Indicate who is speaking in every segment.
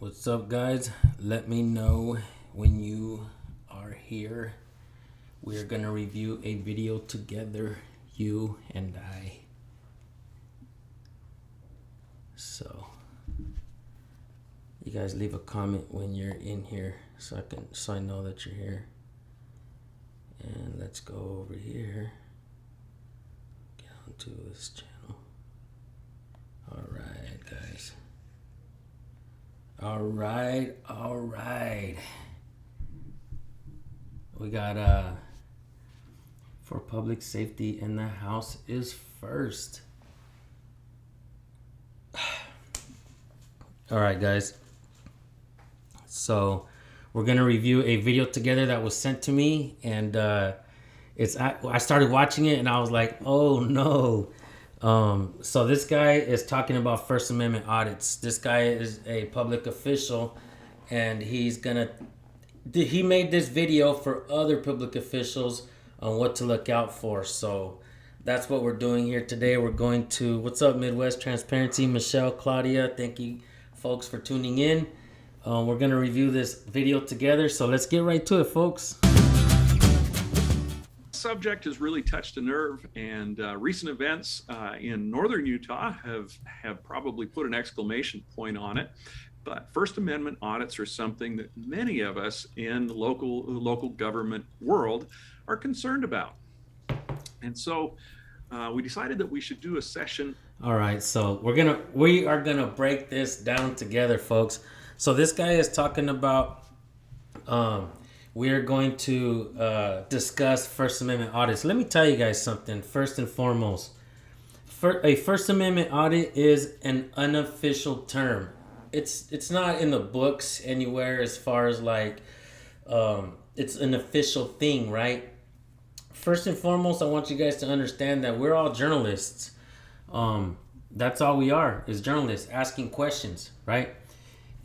Speaker 1: What's up, guys? Let me know when you are here. We're gonna review a video together, you and I. So you guys leave a comment when you're in here so I know that you're here. And let's go over here. Get onto this channel. Alright, guys. All right. We got for public safety and the house is first. All right, guys. So we're gonna review a video together that was sent to me, and I started watching it and I was like, oh no. So this guy is talking about First Amendment audits. This guy is a public official, and he made this video for other public officials on what to look out for. So that's what we're doing here today. We're going to, what's up, Midwest Transparency, Michelle, Claudia, thank you folks for tuning in. We're going to review this video together. So let's get right to it, folks.
Speaker 2: Subject has really touched a nerve, and recent events in northern Utah have probably put an exclamation point on it. But First Amendment audits are something that many of us in the local government world are concerned about. And so we decided that we should do a session.
Speaker 1: All right, so we are gonna break this down together, folks. So this guy is talking about we are going to discuss First Amendment audits. Let me tell you guys something. First and foremost, a First Amendment audit is an unofficial term. It's not in the books anywhere as far as like it's an official thing, right? First and foremost, I want you guys to understand that we're all journalists. That's all we are, is journalists asking questions, right?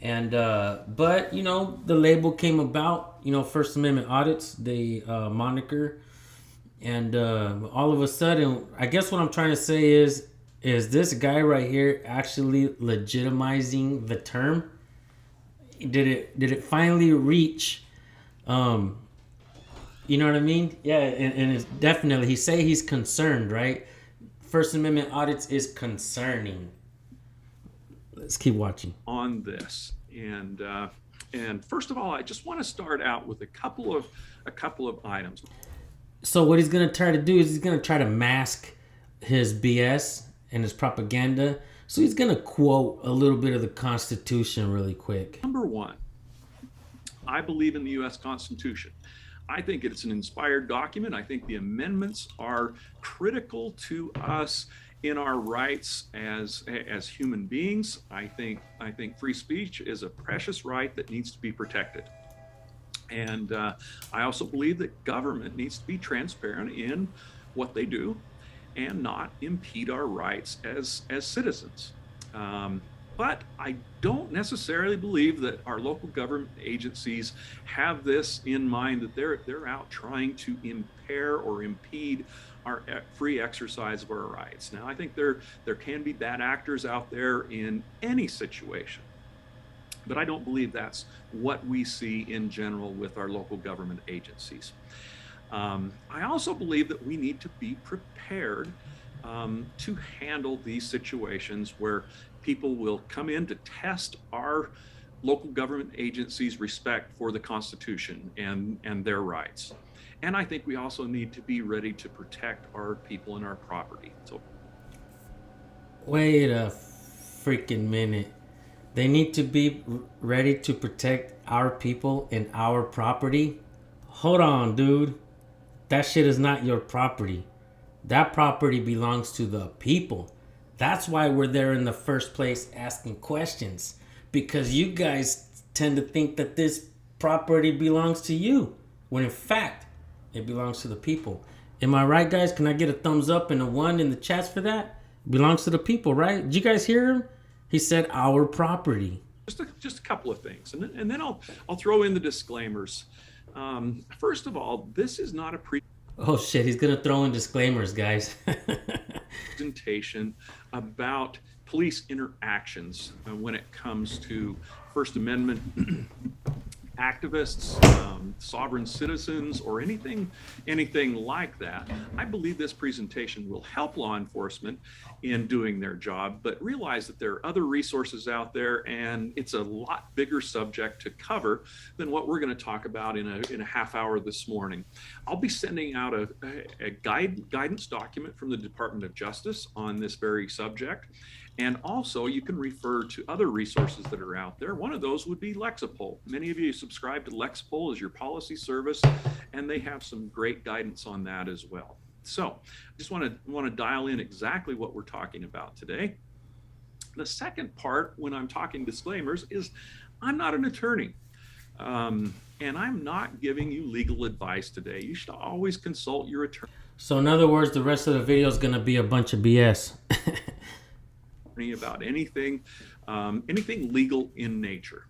Speaker 1: And but you know, the label came about, you know, First Amendment audits, the moniker, and all of a sudden, I guess what I'm trying to say is this guy right here actually legitimizing the term? Did it finally reach you know what I mean? Yeah, and it's definitely, he's concerned, right? First Amendment audits is concerning. Let's keep watching
Speaker 2: On this, and first of all, I just want to start out with a couple of items.
Speaker 1: So what he's gonna try to do is he's gonna try to mask his BS and his propaganda. So he's gonna quote a little bit of the Constitution really quick.
Speaker 2: Number one, I believe in the U.S. Constitution. I think it's an inspired document. I think the amendments are critical to us in our rights as human beings. I think free speech is a precious right that needs to be protected. And I also believe that government needs to be transparent in what they do and not impede our rights as citizens. But I don't necessarily believe that our local government agencies have this in mind, that they're out trying to impair or impede our free exercise of our rights. Now, I think there can be bad actors out there in any situation, but I don't believe that's what we see in general with our local government agencies. I also believe that we need to be prepared to handle these situations where people will come in to test our local government agencies' respect for the Constitution and their rights. And I think we also need to be ready to protect our people and our property. So,
Speaker 1: wait a freaking minute. They need to be ready to protect our people and our property? Hold on, dude. That shit is not your property. That property belongs to the people. That's why we're there in the first place asking questions. Because you guys tend to think that this property belongs to you, when in fact, it belongs to the people. Am I right, guys? Can I get a thumbs up and a 1 in the chats for that? It belongs to the people, right? Did you guys hear him? He said our property.
Speaker 2: just a couple of things, and then I'll throw in the disclaimers. First of all, this is not a
Speaker 1: Oh shit, he's gonna throw in disclaimers, guys.
Speaker 2: presentation about police interactions when it comes to First Amendment activists, sovereign citizens, or anything like that. I believe this presentation will help law enforcement in doing their job, but realize that there are other resources out there, and it's a lot bigger subject to cover than what we're going to talk about in a half hour this morning. I'll be sending out a guidance document from the Department of Justice on this very subject. And also, you can refer to other resources that are out there. One of those would be Lexipol. Many of you subscribe to Lexipol as your policy service, and they have some great guidance on that as well. So I just want to dial in exactly what we're talking about today. The second part, when I'm talking disclaimers, is I'm not an attorney. And I'm not giving you legal advice today. You should always consult your attorney.
Speaker 1: So in other words, the rest of the video is going to be a bunch of BS.
Speaker 2: About anything legal in nature.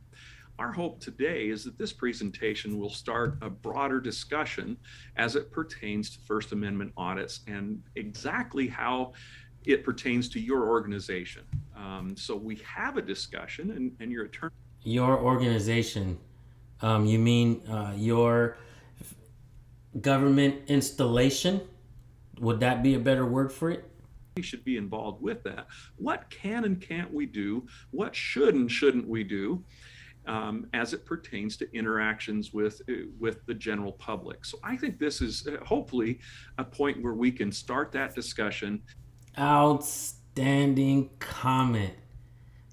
Speaker 2: Our hope today is that this presentation will start a broader discussion as it pertains to First Amendment audits and exactly how it pertains to your organization. So we have a discussion, and your attorney.
Speaker 1: Your organization, you mean your government installation? Would that be a better word for it?
Speaker 2: Should be involved with that. What can and can't we do? What should and shouldn't we do as it pertains to interactions with the general public? So I think this is hopefully a point where we can start that discussion.
Speaker 1: Outstanding comment.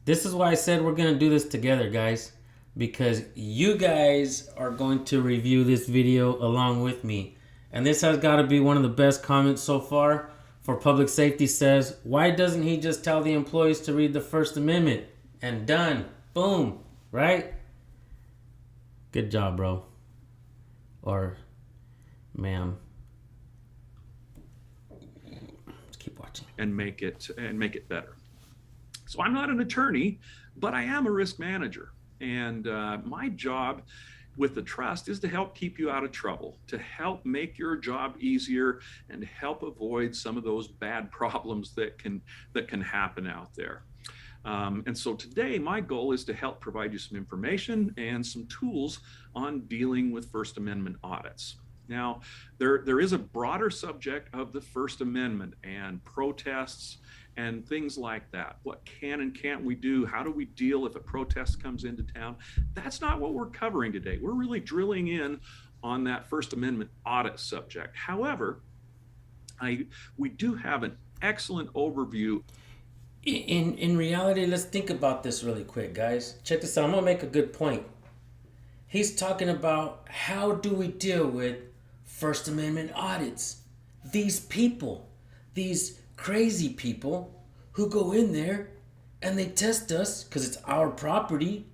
Speaker 1: This is why I said we're going to do this together, guys, because you guys are going to review this video along with me. And this has got to be one of the best comments so far. For Public Safety says, why doesn't he just tell the employees to read the First Amendment? And done. Boom. Right? Good job, bro. Or ma'am. Let's keep watching.
Speaker 2: And make it better. So I'm not an attorney, but I am a risk manager. And my job with the trust is to help keep you out of trouble, to help make your job easier, and to help avoid some of those bad problems that can happen out there. And so today, my goal is to help provide you some information and some tools on dealing with First Amendment audits. Now, there is a broader subject of the First Amendment and protests and things like that. What can and can't we do? How do we deal if a protest comes into town? That's not what we're covering today. We're really drilling in on that First Amendment audit subject. However, we do have an excellent overview.
Speaker 1: In reality, let's think about this really quick, guys. Check this out. I'm going to make a good point. He's talking about how do we deal with First Amendment audits? These people, these crazy people who go in there and they test us because it's our property.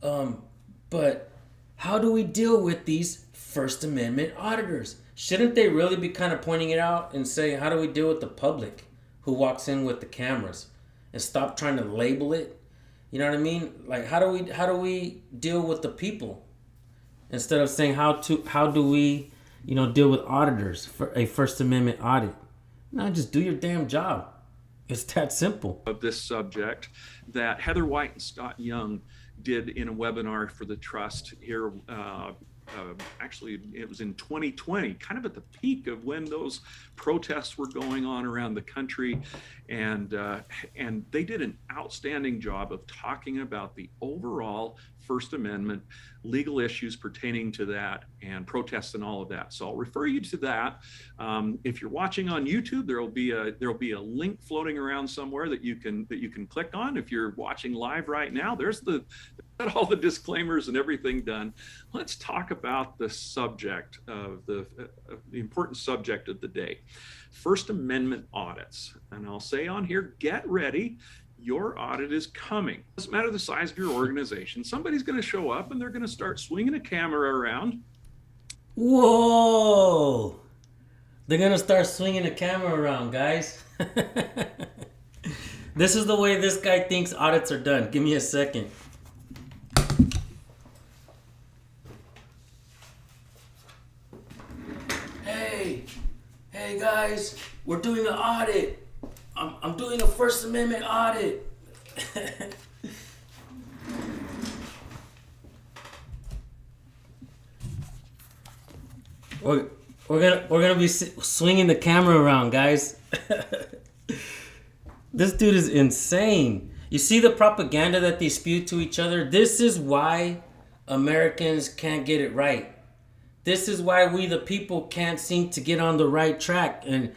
Speaker 1: But how do we deal with these First Amendment auditors? Shouldn't they really be kind of pointing it out and say, how do we deal with the public who walks in with the cameras, and stop trying to label it? You know what I mean? Like, how do we deal with the people instead of saying how do we, deal with auditors for a First Amendment audit? No, just do your damn job. It's that simple.
Speaker 2: Of this subject that Heather White and Scott Young did in a webinar for the Trust here. Actually, it was in 2020, kind of at the peak of when those protests were going on around the country. And they did an outstanding job of talking about the overall First Amendment legal issues pertaining to that and protests and all of that. So I'll refer you to that. If you're watching on YouTube, there'll be a link floating around somewhere that you can click on. If you're watching live right now, there's all the disclaimers and everything done. Let's talk about the subject of the important subject of the day, First Amendment audits. And I'll say on here, get ready. Your audit is coming. Doesn't matter the size of your organization. Somebody's going to show up and they're going to start swinging a camera around.
Speaker 1: Whoa! They're going to start swinging a camera around, guys. This is the way this guy thinks audits are done. Give me a second. Hey guys, we're doing an audit. I'm doing a First Amendment audit. we're gonna be swinging the camera around, guys. This dude is insane. You see the propaganda that they spew to each other? This is why Americans can't get it right. This is why we the people can't seem to get on the right track and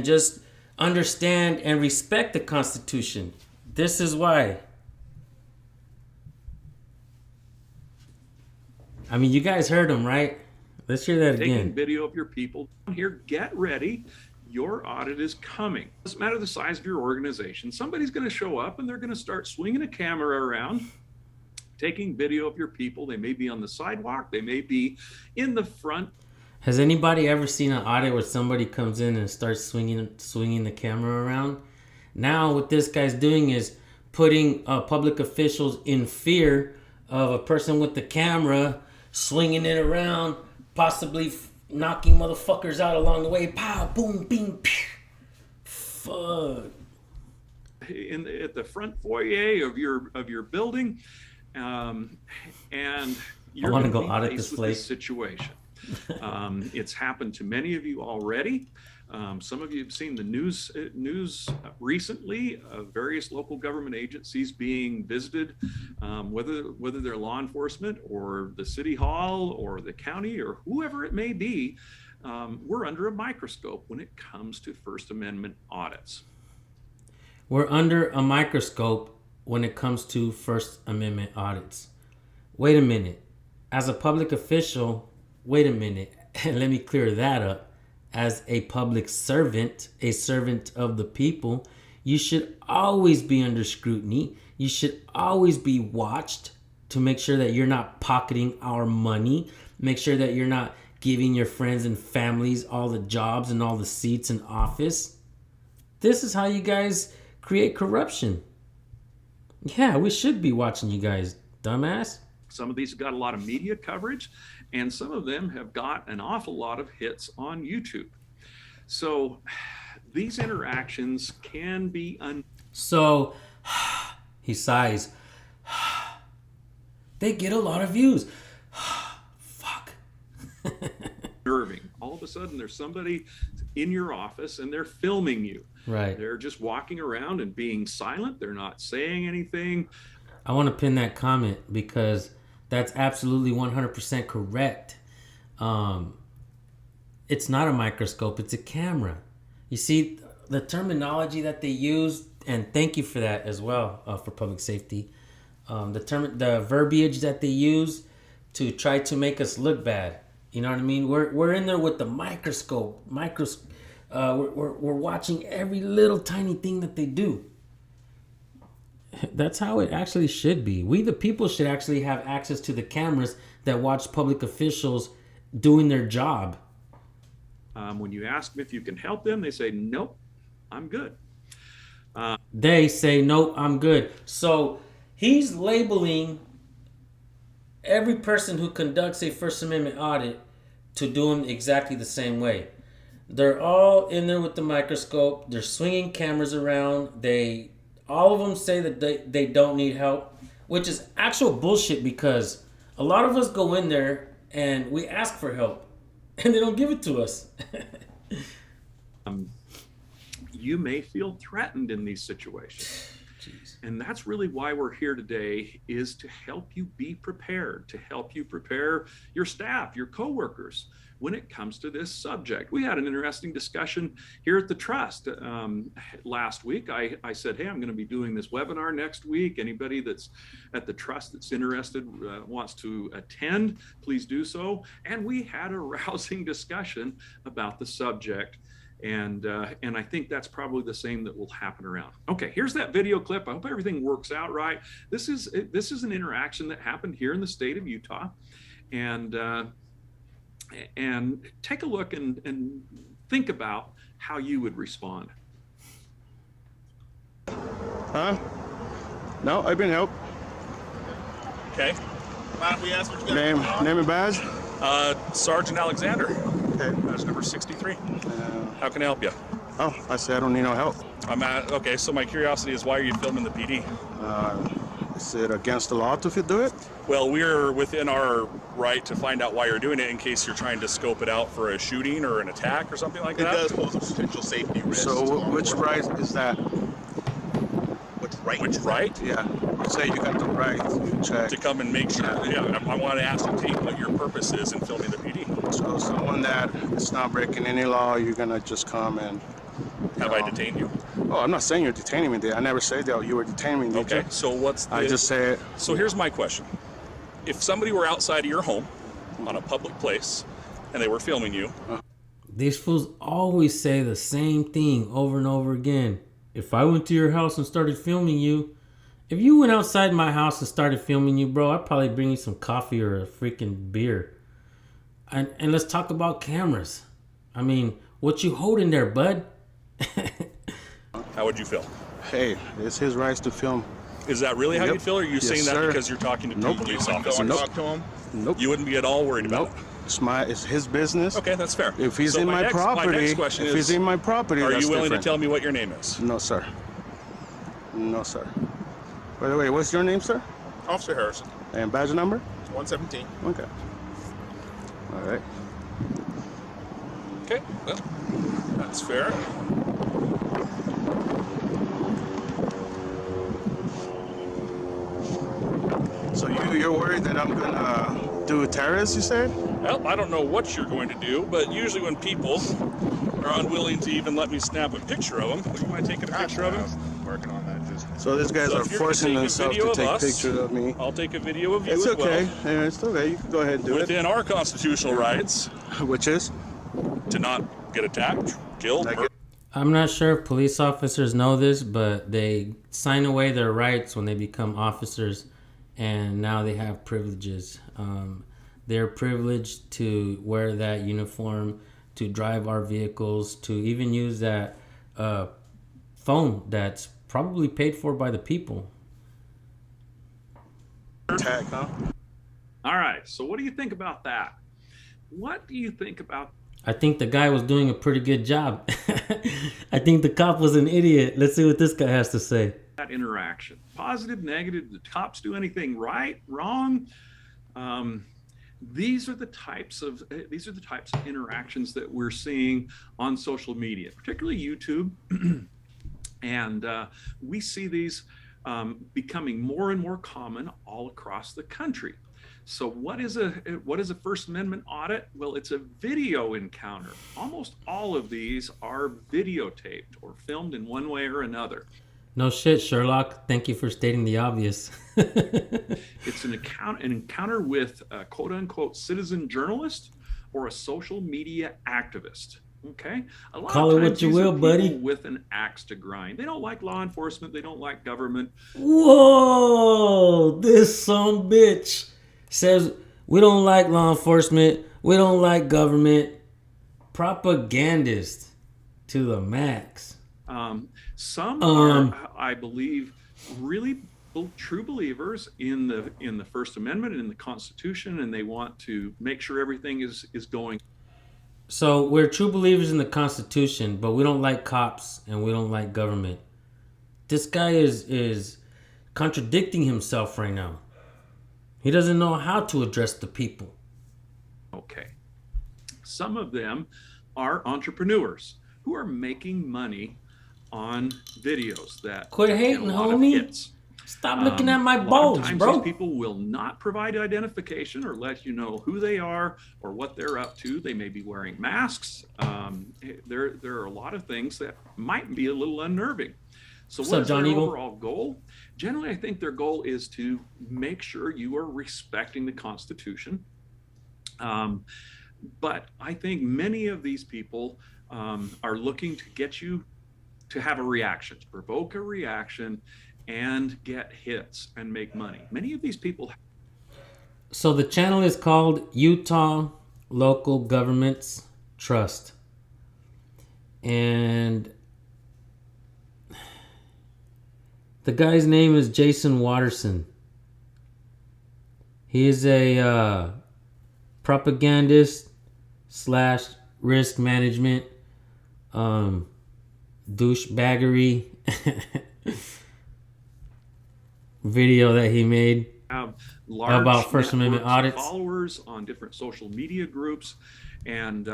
Speaker 1: just understand and respect the Constitution. This is why. I mean, you guys heard him, right? Let's hear that again.
Speaker 2: Taking video of your people here. Get ready. Your audit is coming. Doesn't matter the size of your organization. Somebody's going to show up and they're going to start swinging a camera around, taking video of your people. They may be on the sidewalk. They may be in the front.
Speaker 1: Has anybody ever seen an audit where somebody comes in and starts swinging the camera around? Now what this guy's doing is putting public officials in fear of a person with the camera swinging it around, possibly knocking motherfuckers out along the way. Pow, boom, bing, pew. Fuck.
Speaker 2: At the front foyer of your building, and you're going to go audit this place. Situation. It's happened to many of you already. Some of you have seen the news recently of various local government agencies being visited, whether they're law enforcement or the city hall or the county or whoever it may be. We're under a microscope when it comes to First Amendment audits.
Speaker 1: We're under a microscope when it comes to First Amendment audits. Wait a minute. As a public official, wait a minute. Let me clear that up. As a public servant, a servant of the people, you should always be under scrutiny. You should always be watched to make sure that you're not pocketing our money. Make sure that you're not giving your friends and families all the jobs and all the seats in office. This is how you guys create corruption. Yeah, we should be watching you guys, dumbass.
Speaker 2: Some of these have got a lot of media coverage, and some of them have got an awful lot of hits on YouTube. So these interactions can be
Speaker 1: So he sighs. They get a lot of views. Fuck.
Speaker 2: Nerving. All of a sudden there's somebody in your office and they're filming you.
Speaker 1: Right.
Speaker 2: They're just walking around and being silent. They're not saying anything.
Speaker 1: I want to pin that comment because that's absolutely 100% correct. It's not a microscope, it's a camera. You see, the terminology that they use, and thank you for that as well, for public safety. The verbiage that they use to try to make us look bad. You know what I mean? We're in there with the microscope. We're watching every little tiny thing that they do. That's how it actually should be. We the people should actually have access to the cameras that watch public officials doing their job.
Speaker 2: When you ask them if you can help them, they say, nope, I'm good.
Speaker 1: They say, nope, I'm good. So he's labeling every person who conducts a First Amendment audit to do them exactly the same way. They're all in there with the microscope. They're swinging cameras around. All of them say that they don't need help, which is actual bullshit because a lot of us go in there and we ask for help and they don't give it to us.
Speaker 2: You may feel threatened in these situations. Jeez. And that's really why we're here today, is to help you be prepared, to help you prepare your staff, your coworkers, when it comes to this subject. We had an interesting discussion here at the Trust last week. I said, hey, I'm going to be doing this webinar next week. Anybody that's at the Trust that's interested, wants to attend, please do so. And we had a rousing discussion about the subject. And I think that's probably the same that will happen around. Okay, here's that video clip. I hope everything works out right. This is an interaction that happened here in the state of Utah. And take a look and think about how you would respond.
Speaker 3: Huh? No, I've been helped.
Speaker 4: Okay. Mind if we ask what you got?
Speaker 3: Name and badge?
Speaker 4: Sergeant Alexander.
Speaker 3: Okay.
Speaker 4: Badge number 63. How can I help you?
Speaker 3: Oh, I said I don't need no help.
Speaker 4: Okay, so my curiosity is, why are you filming the PD?
Speaker 3: Is it against the law to do it?
Speaker 4: Well, we're within our right to find out why you're doing it in case you're trying to scope it out for a shooting or an attack or something like
Speaker 5: It
Speaker 4: that.
Speaker 5: does pose a potential safety risk.
Speaker 3: So
Speaker 5: to law
Speaker 3: which
Speaker 5: enforcement.
Speaker 3: right is that?
Speaker 5: Which right?
Speaker 4: Which right?
Speaker 3: Yeah, you say you got the right to check.
Speaker 4: To come and make sure. Yeah, I want to ascertain what your purpose is in filming the PD.
Speaker 3: So someone that is not breaking any law, you're gonna just come and.
Speaker 4: Have I detained you?
Speaker 3: Oh, I'm not saying you're detaining me. I never said that you were detaining me. Did
Speaker 4: Okay.
Speaker 3: you?
Speaker 4: So what's the?
Speaker 3: I just said.
Speaker 4: So here's my question: if somebody were outside of your home on a public place and they were filming you,
Speaker 1: These fools always say the same thing over and over again. If I went to your house and started filming you, if you went outside my house and started filming you, bro, I'd probably bring you some coffee or a freaking beer. And let's talk about cameras. I mean, what you holding there, bud?
Speaker 4: how would you feel?
Speaker 3: Hey, it's his rights to film.
Speaker 4: Is that really how
Speaker 3: Yep.
Speaker 4: you feel, or are you
Speaker 3: Yes,
Speaker 4: saying that
Speaker 3: sir.
Speaker 4: because you're talking to
Speaker 3: Nope.
Speaker 4: two police
Speaker 5: Go
Speaker 4: officers?
Speaker 5: and
Speaker 3: Nope.
Speaker 5: talk to him.
Speaker 3: Nope.
Speaker 4: You wouldn't be at all worried about
Speaker 3: Nope. It's his business.
Speaker 4: it? Okay, that's fair.
Speaker 3: If he's
Speaker 4: So
Speaker 3: in my
Speaker 4: next
Speaker 3: property,
Speaker 4: question
Speaker 3: if
Speaker 4: is,
Speaker 3: he's in my property,
Speaker 4: are
Speaker 3: that's
Speaker 4: you willing
Speaker 3: different.
Speaker 4: to tell me what your name is?
Speaker 3: No, sir. No, sir. By the way, what's your name, sir?
Speaker 5: Officer Harrison,
Speaker 3: And badge number?
Speaker 5: 117.
Speaker 3: Okay. All right.
Speaker 4: Okay, well, that's fair.
Speaker 3: So you're worried that I'm gonna do a terrorist? You said?
Speaker 4: Well, I don't know what you're going to do, but usually when people are unwilling to even let me snap a picture of them, would you mind taking a picture of him?
Speaker 5: I'm working on that. Just
Speaker 3: So these guys
Speaker 4: So
Speaker 3: are
Speaker 4: if you're gonna
Speaker 3: forcing
Speaker 4: take a
Speaker 3: themselves
Speaker 4: video
Speaker 3: to
Speaker 4: of
Speaker 3: take
Speaker 4: us,
Speaker 3: pictures of me.
Speaker 4: I'll take a video of you
Speaker 3: It's
Speaker 4: as
Speaker 3: okay.
Speaker 4: well.
Speaker 3: Yeah, it's okay. You can go ahead and do
Speaker 4: Within our constitutional rights
Speaker 3: it. Which is?
Speaker 4: to not get attacked, killed,
Speaker 3: Like
Speaker 4: murdered.
Speaker 1: I'm not sure if police officers know this, but they sign away their rights when they become officers, and now they have privileges. They're privileged to wear that uniform, to drive our vehicles, to even use that phone that's probably paid for by the people.
Speaker 3: Attack, huh?
Speaker 2: All right. So what do you think about that? What do you think about
Speaker 1: I think the guy was doing a pretty good job. I think the cop was an idiot. Let's see what this guy has to say.
Speaker 2: that interaction? Positive, negative? Did cops do anything right, wrong? These are the types of interactions that we're seeing on social media, particularly YouTube, and we see these becoming more and more common all across the country. So what is a First Amendment audit? Well, it's a video encounter. Almost all of these are videotaped or filmed in one way or another.
Speaker 1: No shit, Sherlock. Thank you for stating the obvious.
Speaker 2: It's an encounter with a quote unquote citizen journalist or a social media activist. Okay, a lot
Speaker 1: Call
Speaker 2: of
Speaker 1: it what
Speaker 2: times
Speaker 1: you
Speaker 2: these are
Speaker 1: will, buddy.
Speaker 2: people with an axe to grind. They don't like law enforcement. They don't like government.
Speaker 1: Whoa! This some bitch says we don't like law enforcement. We don't like government. Propagandist to the max.
Speaker 2: Some are, I believe, really true believers in the First Amendment and in the Constitution, and they want to make sure everything is going.
Speaker 1: So we're true believers in the Constitution, but we don't like cops and we don't like government. This guy is contradicting himself right now. He doesn't know how to address the people.
Speaker 2: Okay. Some of them are entrepreneurs who are making money on videos that
Speaker 1: Quit
Speaker 2: get
Speaker 1: hating,
Speaker 2: a lot of
Speaker 1: homie.
Speaker 2: hits.
Speaker 1: Stop looking at my
Speaker 2: A lot of
Speaker 1: balls,
Speaker 2: times
Speaker 1: bro.
Speaker 2: These people will not provide identification or let you know who they are or what they're up to. They may be wearing masks. There are a lot of things that might be a little unnerving. So
Speaker 1: What's
Speaker 2: what
Speaker 1: up,
Speaker 2: is
Speaker 1: John
Speaker 2: their
Speaker 1: Eagle?
Speaker 2: overall goal? Generally, I think their goal is to make sure you are respecting the Constitution. But I think many of these people are looking to get you to have a reaction, to provoke a reaction and get hits and make money. Many of these people.
Speaker 1: So the channel is called Utah Local Governments Trust. And the guy's name is Jason Watterson. He is a propagandist / risk management douchebaggery video that he made
Speaker 2: have large
Speaker 1: about First Amendment
Speaker 2: networks of
Speaker 1: audits.
Speaker 2: followers on different social media groups, and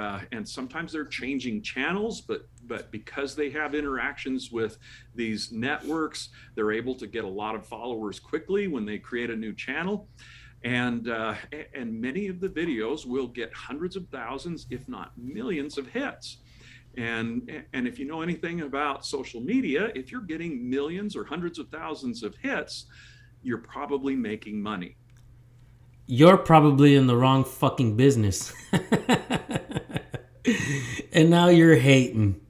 Speaker 2: sometimes they're changing channels, but because they have interactions with these networks, they're able to get a lot of followers quickly when they create a new channel. And many of the videos will get hundreds of thousands, if not millions, of hits. And if you know anything about social media, if you're getting millions or hundreds of thousands of hits, you're probably making money.
Speaker 1: You're probably in the wrong fucking business. And now you're hating.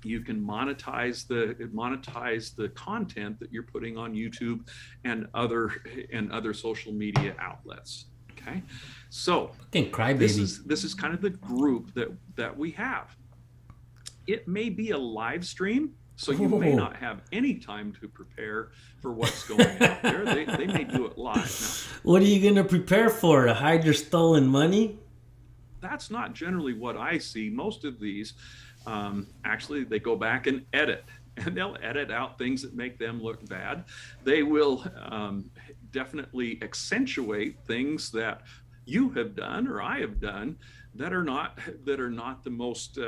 Speaker 2: You can monetize the content that you're putting on YouTube and other social media outlets. Okay, so
Speaker 1: Fucking crybaby.
Speaker 2: this is kind of the group that we have. It may be a live stream, so you may not have any time to prepare for what's going out there. They may do it live. Now,
Speaker 1: What are you gonna prepare for? To hide your stolen money?
Speaker 2: that's not generally what I see. Most of these, actually, they go back and edit, and they'll edit out things that make them look bad. They will definitely accentuate things that you have done or I have done that are not the most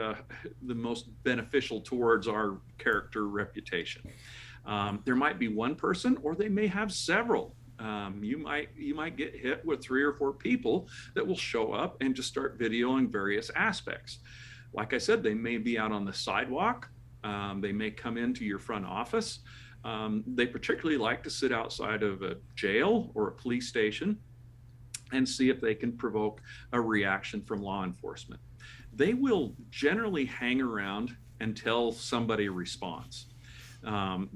Speaker 2: beneficial towards our character reputation. There might be one person, or they may have several. You might get hit with 3 or 4 people that will show up and just start videoing various aspects. Like I said, they may be out on the sidewalk. They may come into your front office. They particularly like to sit outside of a jail or a police station and see if they can provoke a reaction from law enforcement. They will generally hang around until somebody responds.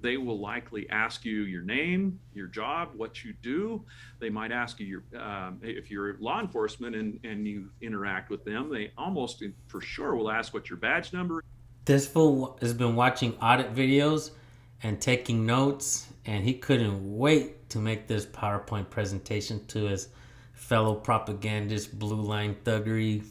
Speaker 2: They will likely ask you your name, your job, what you do. They might ask you if you're law enforcement and you interact with them, they almost for sure will ask what your badge number is.
Speaker 1: This fool has been watching audit videos and taking notes, and he couldn't wait to make this PowerPoint presentation to his fellow propagandist, blue line thuggery,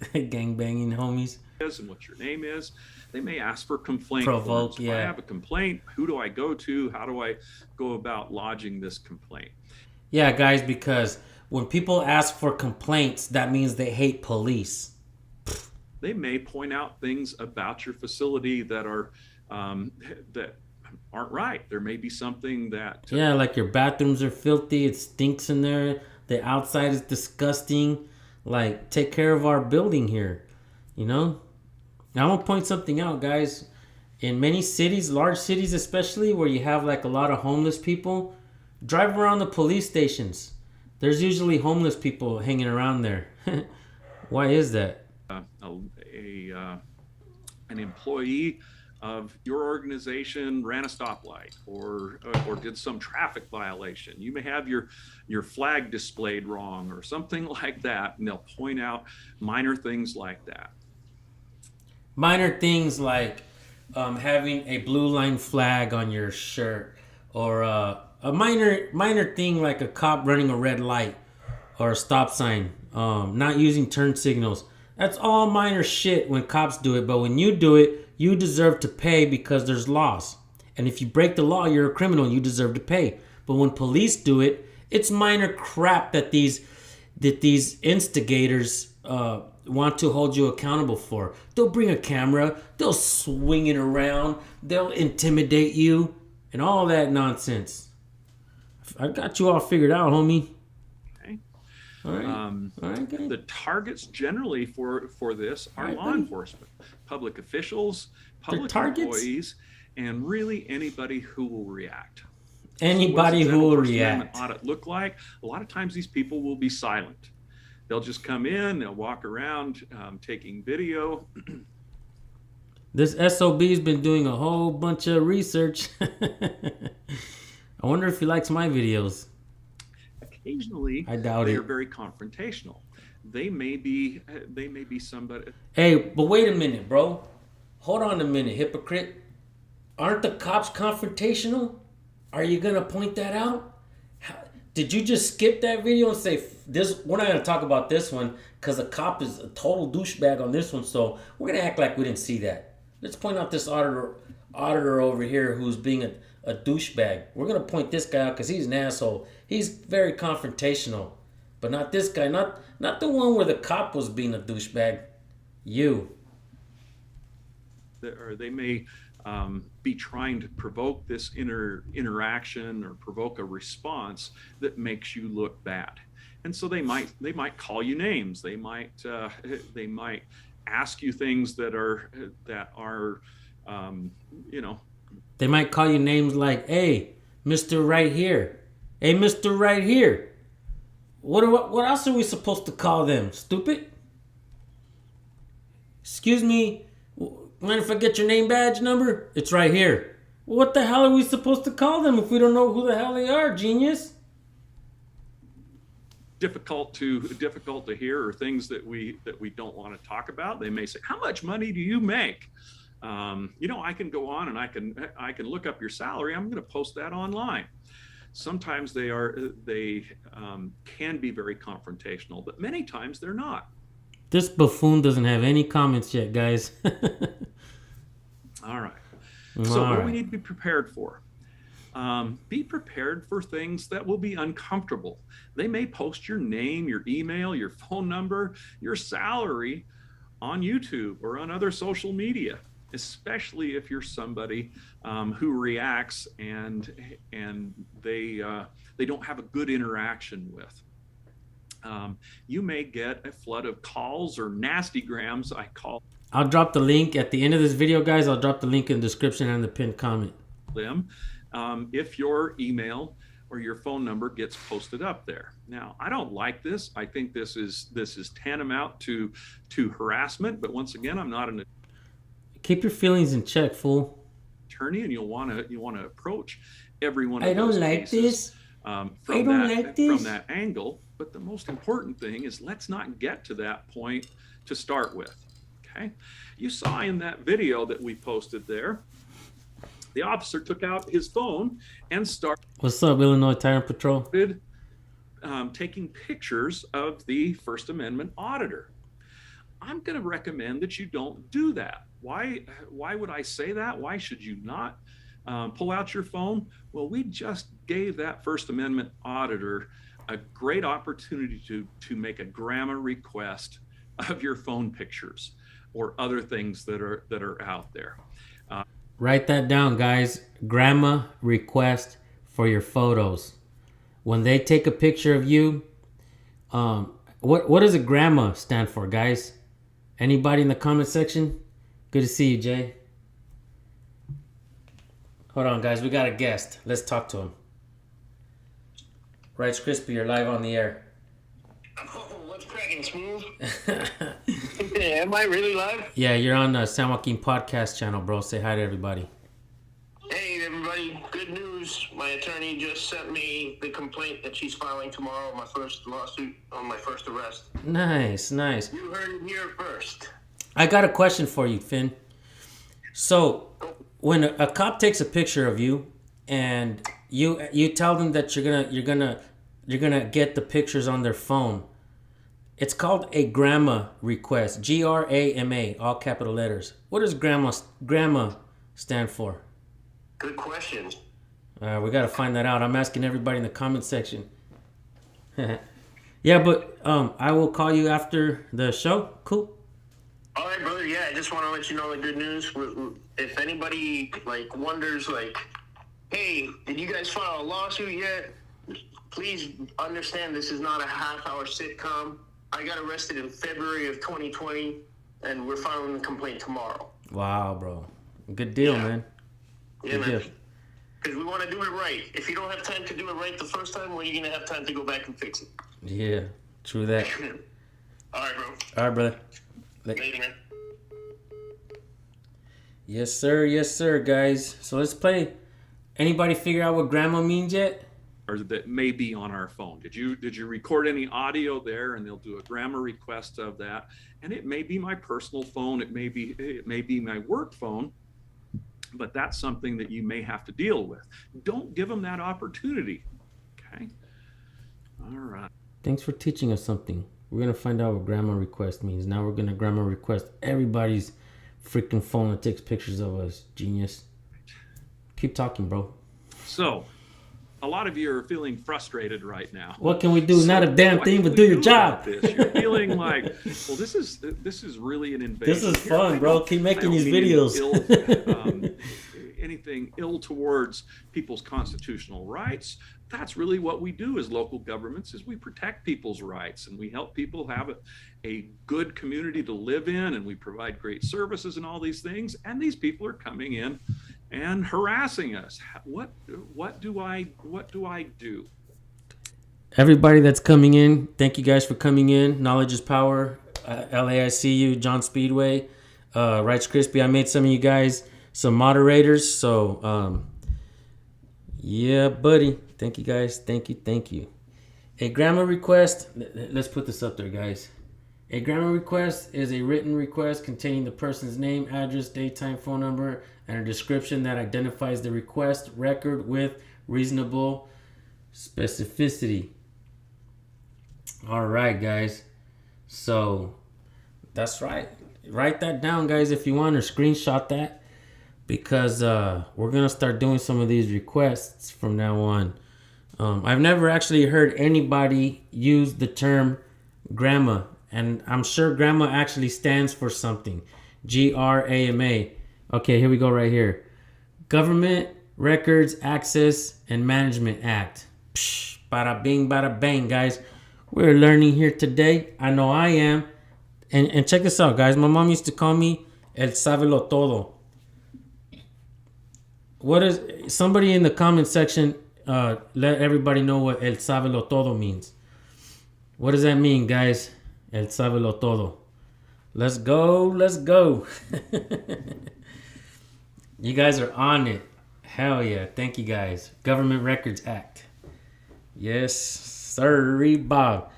Speaker 1: gangbanging homies.
Speaker 2: And what your name is. They may ask for complaint
Speaker 1: Provoke,
Speaker 2: forms. If I have a complaint, who do I go to? How do I go about lodging this complaint?
Speaker 1: Yeah, guys, because when people ask for complaints, that means they hate police.
Speaker 2: They may point out things about your facility that are that aren't right. There may be something that
Speaker 1: Yeah, like your bathrooms are filthy, it stinks in there, the outside is disgusting. Like, take care of our building here, you know? Now, I'm gonna point something out, guys. In many cities, large cities especially, where you have like a lot of homeless people, drive around the police stations. There's usually homeless people hanging around there. Why is that?
Speaker 2: An employee of your organization ran a stoplight or did some traffic violation. You may have your flag displayed wrong or something like that, and they'll point out minor things like that.
Speaker 1: Minor things like having a blue line flag on your shirt, or a minor thing like a cop running a red light or a stop sign, not using turn signals. That's all minor shit when cops do it, but when you do it, you deserve to pay because there's laws. And if you break the law, you're a criminal and you deserve to pay. But when police do it, it's minor crap that these instigators want to hold you accountable for. They'll bring a camera, they'll swing it around, they'll intimidate you, and all that nonsense. I got you all figured out, homie.
Speaker 2: Okay.
Speaker 1: All right. All right, guys.
Speaker 2: The targets generally for this are law enforcement, public officials, public employees, and really anybody who will react.
Speaker 1: Anybody who will
Speaker 2: First
Speaker 1: react.
Speaker 2: Amendment audit look like? A lot of times these people will be silent. They'll just come in, they'll walk around taking video.
Speaker 1: This SOB's been doing a whole bunch of research. I wonder if he likes my videos.
Speaker 2: Occasionally,
Speaker 1: I doubt
Speaker 2: they
Speaker 1: it.
Speaker 2: are very confrontational. They may be somebody.
Speaker 1: Hey, but wait a minute, bro. Hold on a minute, hypocrite. Aren't the cops confrontational? Are you gonna point that out? Did you just skip that video and say this? We're not gonna talk about this one because the cop is a total douchebag on this one. So we're gonna act like we didn't see that. Let's point out this auditor over here who's being a douchebag. We're gonna point this guy out because he's an asshole. He's very confrontational, but not this guy. Not the one where the cop was being a douchebag. You.
Speaker 2: Or they may be trying to provoke this interaction or provoke a response that makes you look bad. And so they might call you names. They might ask you things that are you know.
Speaker 1: They might call you names like, "Hey, Mr. Right Here." "Hey, Mr. Right Here." What else are we supposed to call them? Stupid? "Excuse me, mind if I get your name badge number? It's right here." What the hell are we supposed to call them if we don't know who the hell they are, genius?
Speaker 2: Difficult to hear, or things that we don't want to talk about. They may say, "How much money do you make?" I can go on and I can look up your salary. I'm going to post that online. Sometimes they can be very confrontational, but many times they're not.
Speaker 1: This buffoon doesn't have any comments yet, guys.
Speaker 2: All right. So what do we need to be prepared for? Be prepared for things that will be uncomfortable. They may post your name, your email, your phone number, your salary on YouTube or on other social media, especially if you're somebody who reacts and they don't have a good interaction with. You may get a flood of calls or nasty grams.
Speaker 1: I'll drop the link at the end of this video, guys. I'll drop the link in the description and the pinned comment.
Speaker 2: Them if your email or your phone number gets posted up there. Now, I don't like this. I think this is tantamount to harassment. But once again, I'm not an
Speaker 1: Keep your feelings in check, fool.
Speaker 2: attorney, and you'll want to approach everyone.
Speaker 1: I don't like this.
Speaker 2: From that angle. But the most important thing is, let's not get to that point to start with. Okay, you saw in that video that we posted there, the officer took out his phone and started.
Speaker 1: What's up, Illinois Tyrant Patrol?
Speaker 2: Taking pictures of the First Amendment auditor. I'm going to recommend that you don't do that. Why would I say that? Why should you not pull out your phone? Well, we just gave that First Amendment auditor a great opportunity to make a grammar request of your phone pictures or other things that are out there.
Speaker 1: Write that down, guys. Grandma request for your photos. When they take a picture of you, what does a grandma stand for, guys? Anybody in the comment section? Good to see you, Jay. Hold on, guys. We got a guest. Let's talk to him. Rice Crispy, you're live on the air.
Speaker 6: Oh, what's cracking, Smooth? Am I really live?
Speaker 1: Yeah, you're on the San Joaquin podcast channel, bro. Say hi to everybody.
Speaker 6: Hey, everybody. Good news. My attorney just sent me the complaint that she's filing tomorrow, my first lawsuit on my first arrest.
Speaker 1: Nice.
Speaker 6: You heard it here first.
Speaker 1: I got a question for you, Finn. So, when a cop takes a picture of you and you tell them that you're gonna get the pictures on their phone, it's called a grandma request. GRAMA, all capital letters. What does grandma stand for?
Speaker 6: Good question.
Speaker 1: We gotta find that out. I'm asking everybody in the comment section. Yeah, but I will call you after the show. Cool.
Speaker 6: All right, brother. Yeah, I just want to let you know the good news. If anybody wonders, hey, did you guys file a lawsuit yet? Please understand this is not a half-hour sitcom. I got arrested in February of 2020, and we're filing the complaint tomorrow.
Speaker 1: Wow, bro. Good deal, man.
Speaker 6: Yeah,
Speaker 1: Good
Speaker 6: man.
Speaker 1: deal.
Speaker 6: Because we want to do it right. If you don't have time to do it right the first time, when are you going to have time to go back and fix it?
Speaker 1: Yeah, true that.
Speaker 6: All right, bro.
Speaker 1: All right, brother.
Speaker 6: Later, man.
Speaker 1: Yes, sir, guys. So let's play. Anybody figure out what grandma means yet?
Speaker 2: Or that may be on our phone. Did you record any audio there? And they'll do a grammar request of that. And it may be my personal phone. It may be my work phone. But that's something that you may have to deal with. Don't give them that opportunity. Okay. All right.
Speaker 1: Thanks for teaching us something. We're gonna find out what grandma request means. Now we're gonna grandma request everybody's freaking phone that takes pictures of us. Genius. Keep talking, bro.
Speaker 2: So, a lot of you are feeling frustrated right now.
Speaker 1: What can we do? Not a damn
Speaker 2: what
Speaker 1: thing,
Speaker 2: can
Speaker 1: but
Speaker 2: we
Speaker 1: do your
Speaker 2: about
Speaker 1: job.
Speaker 2: This? You're feeling like, well, this is really an invasion.
Speaker 1: This is
Speaker 2: here.
Speaker 1: fun,
Speaker 2: I
Speaker 1: bro.
Speaker 2: don't-
Speaker 1: Keep
Speaker 2: I
Speaker 1: making
Speaker 2: don't
Speaker 1: these
Speaker 2: mean
Speaker 1: videos.
Speaker 2: anything ill towards people's constitutional rights. That's really what we do as local governments, is we protect people's rights, and we help people have a good community to live in, and we provide great services and all these things. And these people are coming in and harassing us. What do I do?
Speaker 1: Everybody that's coming in, thank you guys for coming in. Knowledge is power. LAICU, John Speedway, Rights Crispy. I made some of you guys some moderators. So, yeah, buddy. Thank you guys. Thank you. A grammar request. Let's put this up there, guys. A grammar request is a written request containing the person's name, address, date, time, phone number, and a description that identifies the request record with reasonable specificity. All right, guys. So that's right. Write that down, guys, if you want, or screenshot that, because we're gonna start doing some of these requests from now on. I've never actually heard anybody use the term GRAMA, and I'm sure GRAMA actually stands for something. GRAMA. Okay, here we go right here. Government Records Access and Management Act. Psh, bada bing, bada bang, guys. We're learning here today. I know I am. And check this out, guys. My mom used to call me El Sabelo Todo. What is, somebody in the comment section, let everybody know what El Sabelo Todo means. What does that mean, guys? El Sabelo Todo. Let's go. You guys are on it. Hell yeah. Thank you, guys. Government Records Act. Yes, sir, Bob.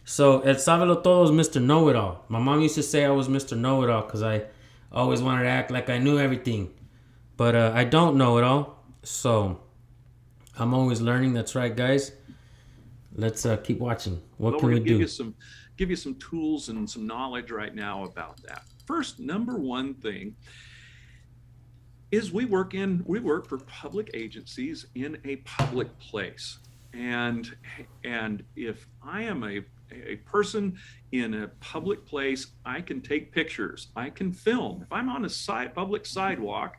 Speaker 1: So El Sabelo Todo is Mr. Know-It-All. My mom used to say I was Mr. Know-It-All because I always wanted to act like I knew everything. But I don't know it all. So I'm always learning. That's right, guys. Let's keep watching. What can we do?
Speaker 2: Give you some tools and some knowledge right now about that. First, number one thing is we work for public agencies in a public place. And if I am a person in a public place, I can take pictures, I can film. If I'm on a public sidewalk,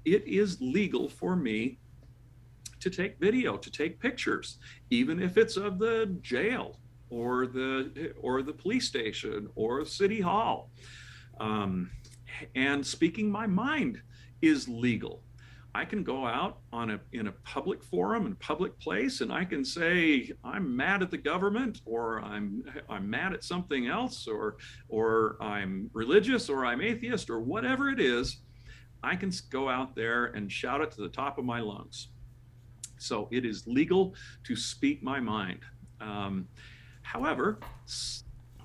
Speaker 2: it is legal for me to take video, to take pictures, even if it's of the jail or the police station or city hall. And speaking my mind is legal. I can go out in a public forum and public place, and I can say I'm mad at the government, or I'm mad at something else, or I'm religious, or I'm atheist, or whatever it is. I can go out there and shout it to the top of my lungs. So it is legal to speak my mind. However,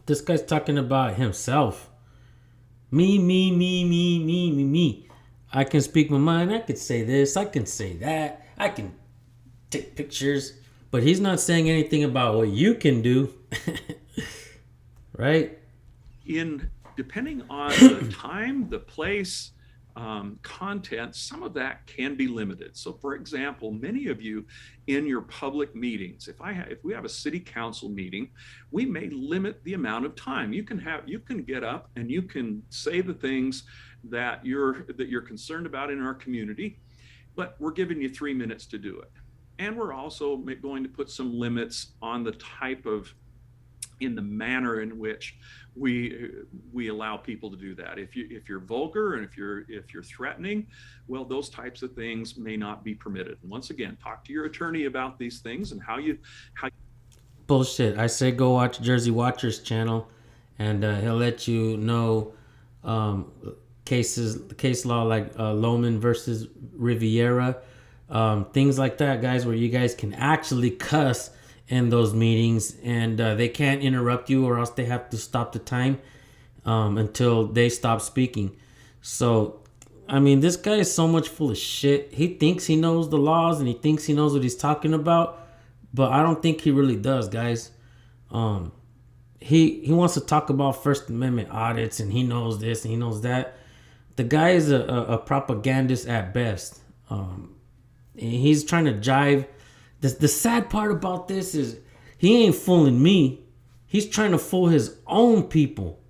Speaker 1: this guy's talking about himself. Me. I can speak my mind. I could say this. I can say that. I can take pictures. But he's not saying anything about what you can do. Right?
Speaker 2: Depending on the time, the place, content, some of that can be limited. So for example, many of you in your public meetings, if we have a city council meeting, we may limit the amount of time. You can get up and you can say the things that you're concerned about in our community, but we're giving you 3 minutes to do it. And we're also going to put some limits on the in the manner in which we allow people to do that. If you're vulgar and if you're threatening, well, those types of things may not be permitted. And once again, talk to your attorney about these things and how.
Speaker 1: Bullshit. I say go watch Jersey Watcher's channel, and he'll let you know case law like Lohman versus Riviera, things like that, guys, where you guys can actually cuss in those meetings, and they can't interrupt you, or else they have to stop the time until they stop speaking. So, I mean, this guy is so much full of shit. He thinks he knows the laws and he thinks he knows what he's talking about, but I don't think he really does, guys. He wants to talk about First Amendment audits, and he knows this and he knows that. The guy is a propagandist at best. And he's trying to jive. The sad part about this is he ain't fooling me. He's trying to fool his own people.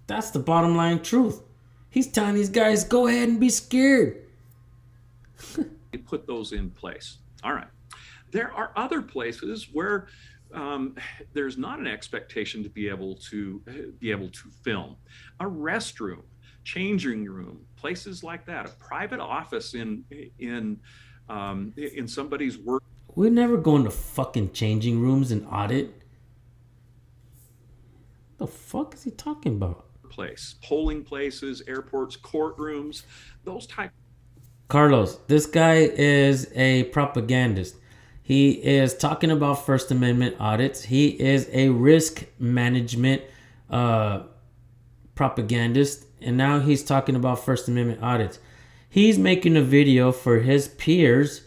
Speaker 1: That's the bottom line truth. He's telling these guys, go ahead and be scared.
Speaker 2: Put those in place. All right. There are other places where there's not an expectation to be able to film. A restroom, changing room, places like that. A private office in somebody's work.
Speaker 1: We're never going to fucking changing rooms and audit. The fuck is he talking about?
Speaker 2: Place, polling places, airports, courtrooms, those type.
Speaker 1: Carlos, this guy is a propagandist. He is talking about First Amendment audits. He is a risk management propagandist. And now he's talking about First Amendment audits. He's making a video for his peers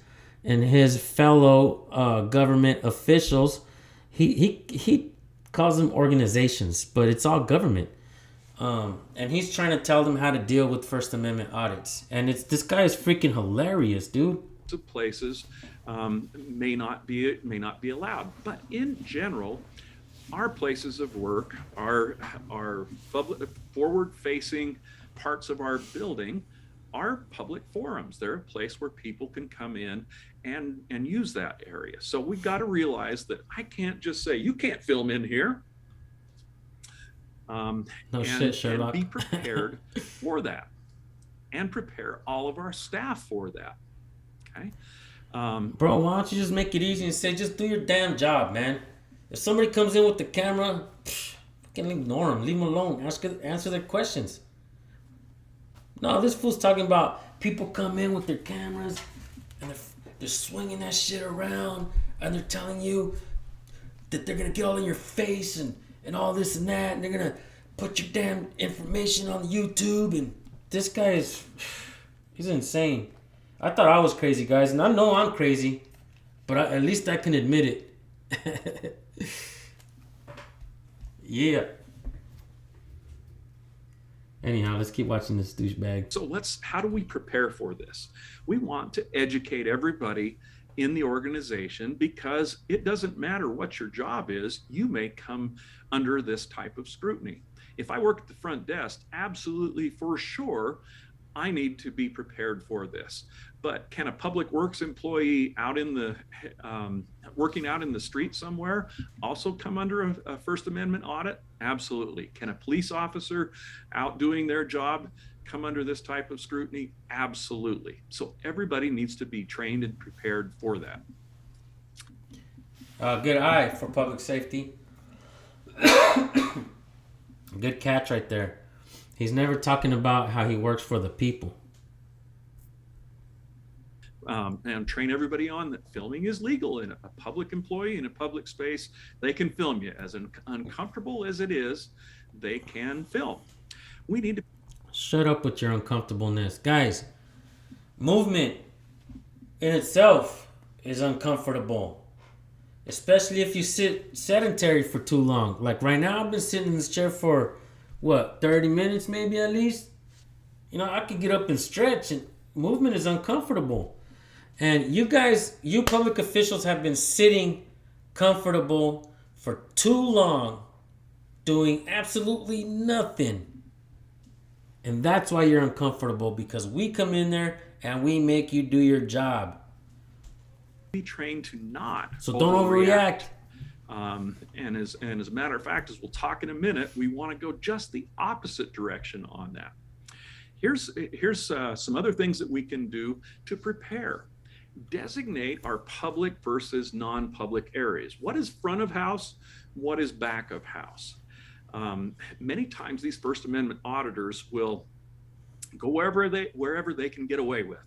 Speaker 1: and his fellow government officials. He calls them organizations, but it's all government. And he's trying to tell them how to deal with First Amendment audits. And this guy is freaking hilarious, dude.
Speaker 2: Of places may not be allowed, but in general, our places of work, our forward-facing parts of our building, are public forums. They're a place where people can come in and use that area. So we've got to realize that I can't just say you can't film in here.
Speaker 1: Sherlock.
Speaker 2: And be prepared for that, and prepare all of our staff for that. Okay,
Speaker 1: bro, why don't you just make it easy and say, just do your damn job, man. If somebody comes in with the camera, fucking ignore them, leave them alone, answer their questions. No, this fool's talking about people come in with their cameras and they're swinging that shit around and they're telling you that they're gonna get all in your face and all this and that, and they're gonna put your damn information on YouTube. And this guy he's insane. I thought I was crazy, guys, and I know I'm crazy, but at least I can admit it. Yeah. Anyhow, let's keep watching this douchebag.
Speaker 2: So how do we prepare for this? We want to educate everybody in the organization, because it doesn't matter what your job is, you may come under this type of scrutiny. If I work at the front desk, absolutely, for sure, I need to be prepared for this. But can a public works employee out in the working out in the street somewhere also come under a First Amendment audit? Absolutely. Can a police officer out doing their job come under this type of scrutiny? Absolutely. So everybody needs to be trained and prepared for that.
Speaker 1: Good eye for public safety. Good catch right there. He's never talking about how he works for the people.
Speaker 2: And train everybody on that filming is legal. In a public employee in a public space, they can film you. As uncomfortable as it is, they can film. We need to
Speaker 1: shut up with your uncomfortableness, guys. Movement in itself is uncomfortable, especially if you sit sedentary for too long. Like right now, I've been sitting in this chair for 30 minutes maybe at least. You know, I could get up and stretch, and movement is uncomfortable. And you guys, you public officials, have been sitting comfortable for too long, doing absolutely nothing. And that's why you're uncomfortable, because we come in there and we make you do your job.
Speaker 2: be trained to not.
Speaker 1: So don't overreact.
Speaker 2: And as a matter of fact, as we'll talk in a minute, we want to go just the opposite direction on that. Here's some other things that we can do to prepare. Designate our public versus non-public areas. What is front of house? What is back of house? Many times these First Amendment auditors will go wherever they can get away with.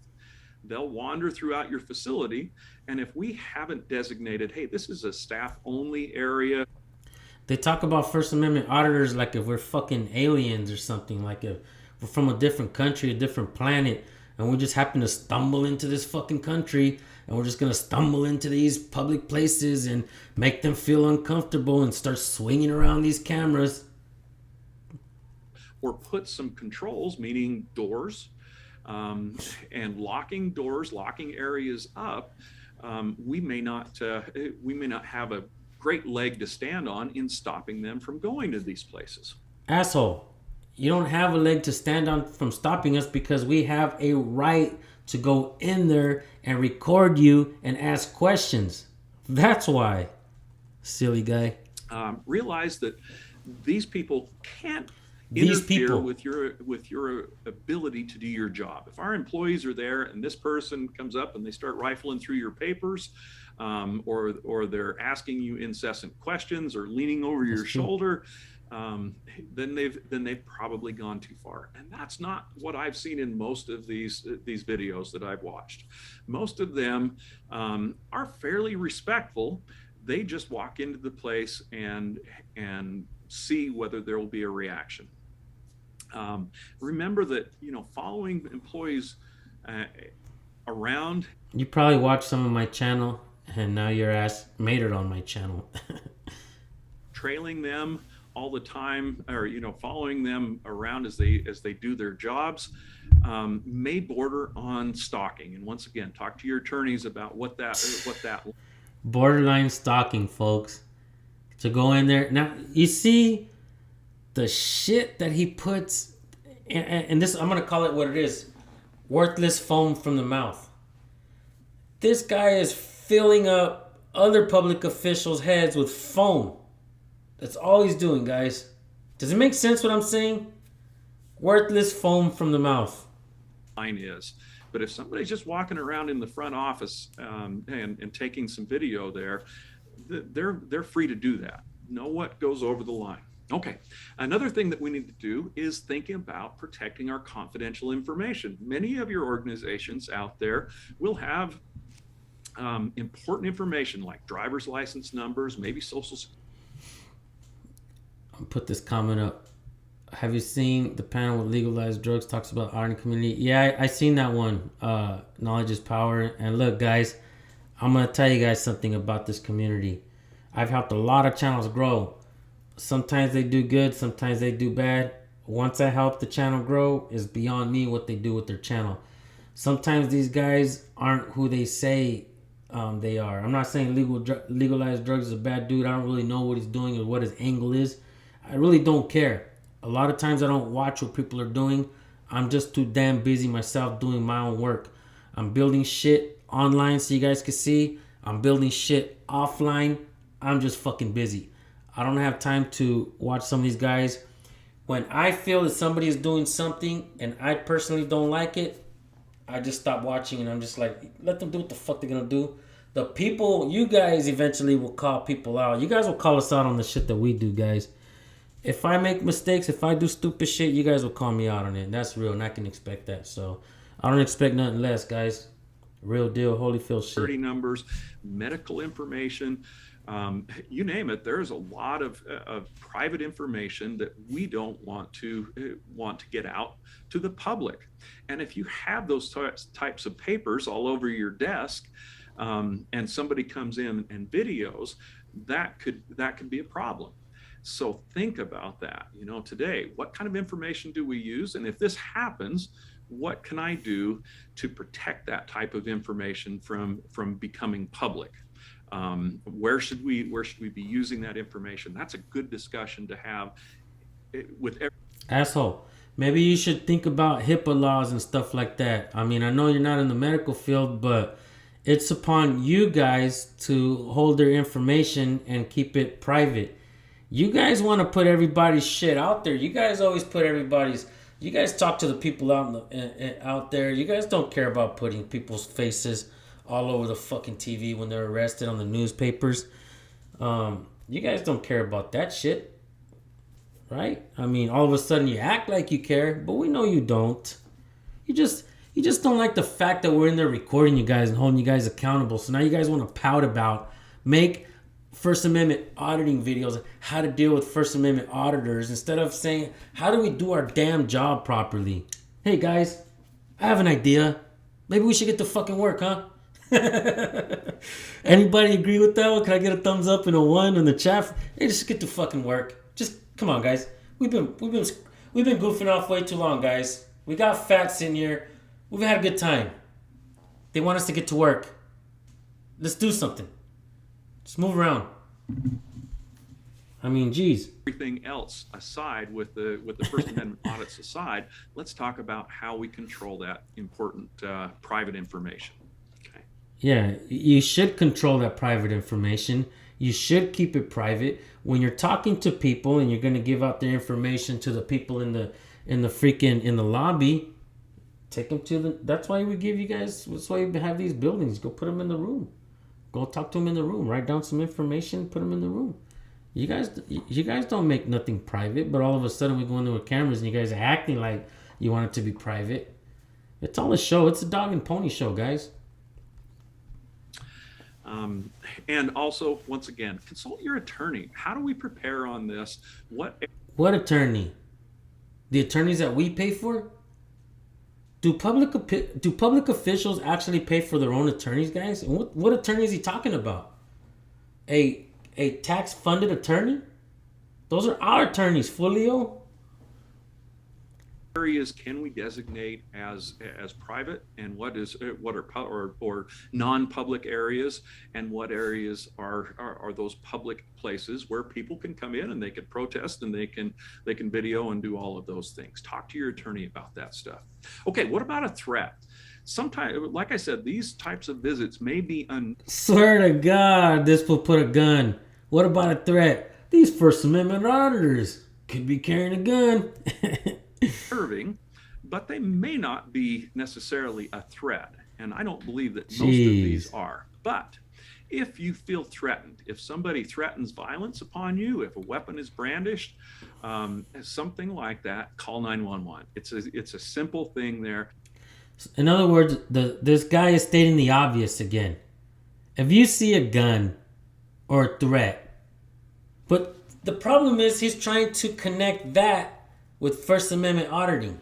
Speaker 2: They'll wander throughout your facility, and if we haven't designated, hey, this is a staff-only area.
Speaker 1: They talk about First Amendment auditors like if we're fucking aliens or something, like if we're from a different country, a different planet, and we just happen to stumble into this fucking country, and we're just going to stumble into these public places and make them feel uncomfortable and start swinging around these cameras.
Speaker 2: Or put some controls, meaning doors, and locking doors, locking areas up, we may not have a great leg to stand on in stopping them from going to these places.
Speaker 1: Asshole, you don't have a leg to stand on from stopping us because we have a right to go in there and record you and ask questions. That's why, silly guy.
Speaker 2: Realize that these people can't
Speaker 1: These
Speaker 2: interfere
Speaker 1: people.
Speaker 2: with your ability to do your job. If our employees are there and this person comes up and they start rifling through your papers, or they're asking you incessant questions or leaning over your shoulder, then they've probably gone too far. And that's not what I've seen in most of these videos that I've watched. Most of them are fairly respectful. They just walk into the place and see whether there will be a reaction. Remember that, following employees around.
Speaker 1: You probably watched some of my channel and now your ass made it on my channel.
Speaker 2: Trailing them all the time, or following them around as they do their jobs, may border on stalking. And once again, talk to your attorneys about what that
Speaker 1: Borderline stalking, folks. To go in there now, you see the shit that he puts, and this, I'm gonna call it what it is: worthless foam from the mouth. This guy is filling up other public officials' heads with foam. That's all he's doing, guys. Does it make sense what I'm saying? Worthless foam from the mouth.
Speaker 2: Line is. But if somebody's just walking around in the front office and taking some video there, they're free to do that. Know what goes over the line. Okay. Another thing that we need to do is think about protecting our confidential information. Many of your organizations out there will have important information like driver's license numbers, maybe social security.
Speaker 1: I'll put this comment up. Have you seen the panel with legalized drugs talks about art and community? Yeah, I seen that one. Knowledge is power. And look, guys, I'm going to tell you guys something about this community. I've helped a lot of channels grow. Sometimes they do good, sometimes they do bad. Once I help the channel grow, it's beyond me what they do with their channel. Sometimes these guys aren't who they say they are. I'm not saying legalized drugs is a bad dude. I don't really know what he's doing or what his angle is. I really don't care. A lot of times I don't watch what people are doing. I'm just too damn busy myself doing my own work. I'm building shit online so you guys can see. I'm building shit offline. I'm just fucking busy. I don't have time to watch some of these guys. When I feel that somebody is doing something and I personally don't like it, I just stop watching and I'm just like, let them do what the fuck they're gonna do. The people, you guys eventually will call people out. You guys will call us out on the shit that we do, guys. If I make mistakes, if I do stupid shit, you guys will call me out on it. That's real, and I can expect that. So I don't expect nothing less, guys. Real deal, Holyfield shit.
Speaker 2: Security numbers, medical information, you name it. There's a lot of private information that we don't want to get out to the public. And if you have those types of papers all over your desk, and somebody comes in and videos, that could be a problem. So think about that. Today, what kind of information do we use? And if this happens, what can I do to protect that type of information from becoming public? Where should we be using that information? That's a good discussion to have with every
Speaker 1: asshole. Maybe you should think about HIPAA laws and stuff like that. I mean, I know you're not in the medical field, but it's upon you guys to hold their information and keep it private. You guys want to put everybody's shit out there. You guys always put everybody's. You guys talk to the people out there. You guys don't care about putting people's faces all over the fucking TV when they're arrested on the newspapers. You guys don't care about that shit, right? I mean, all of a sudden you act like you care, but we know you don't. You just don't like the fact that we're in there recording you guys and holding you guys accountable. So now you guys want to pout about make First Amendment auditing videos, how to deal with First Amendment auditors, instead of saying, how do we do our damn job properly? Hey guys, I have an idea. Maybe we should get to fucking work, huh? Anybody agree with that one? Can I get a thumbs up and a 1 in the chat? Hey, just get to fucking work. Just come on, guys. We've been goofing off way too long, guys. We got facts in here. We've had a good time. They want us to get to work. Let's do something. Just move around. I mean, geez.
Speaker 2: Everything else aside, with the First Amendment audits aside, let's talk about how we control that important private information. Okay.
Speaker 1: Yeah, you should control that private information. You should keep it private. When you're talking to people and you're going to give out their information to the people in the lobby, take them to the. That's why we give you guys. That's why we have these buildings. Go put them in the room. Go talk to them in the room. Write down some information. Put them in the room. You guys don't make nothing private, but all of a sudden we go into the cameras and you guys are acting like you want it to be private. It's all a show. It's a dog and pony show, guys.
Speaker 2: And also, once again, consult your attorney. How do we prepare on this? What
Speaker 1: attorney? The attorneys that we pay for? Do public officials actually pay for their own attorneys, guys? And what attorney is he talking about? A tax-funded attorney? Those are our attorneys, Fulio.
Speaker 2: areas can we designate as private, and what are non-public areas, and what areas are those public places where people can come in and they can protest and they can video and do all of those things. Talk to your attorney about that stuff. Okay, what about a threat? Sometimes, like I said, these types of visits may be
Speaker 1: Swear to God, this will put a gun. What about a threat? These First Amendment auditors could be carrying a gun.
Speaker 2: serving, but they may not be necessarily a threat. And I don't believe that most of
Speaker 1: Jeez.
Speaker 2: these are. But if you feel threatened, if somebody threatens violence upon you, if a weapon is brandished, something like that, call 911. It's a simple thing there.
Speaker 1: In other words, this guy is stating the obvious again. If you see a gun or a threat, but the problem is he's trying to connect that with First Amendment auditing.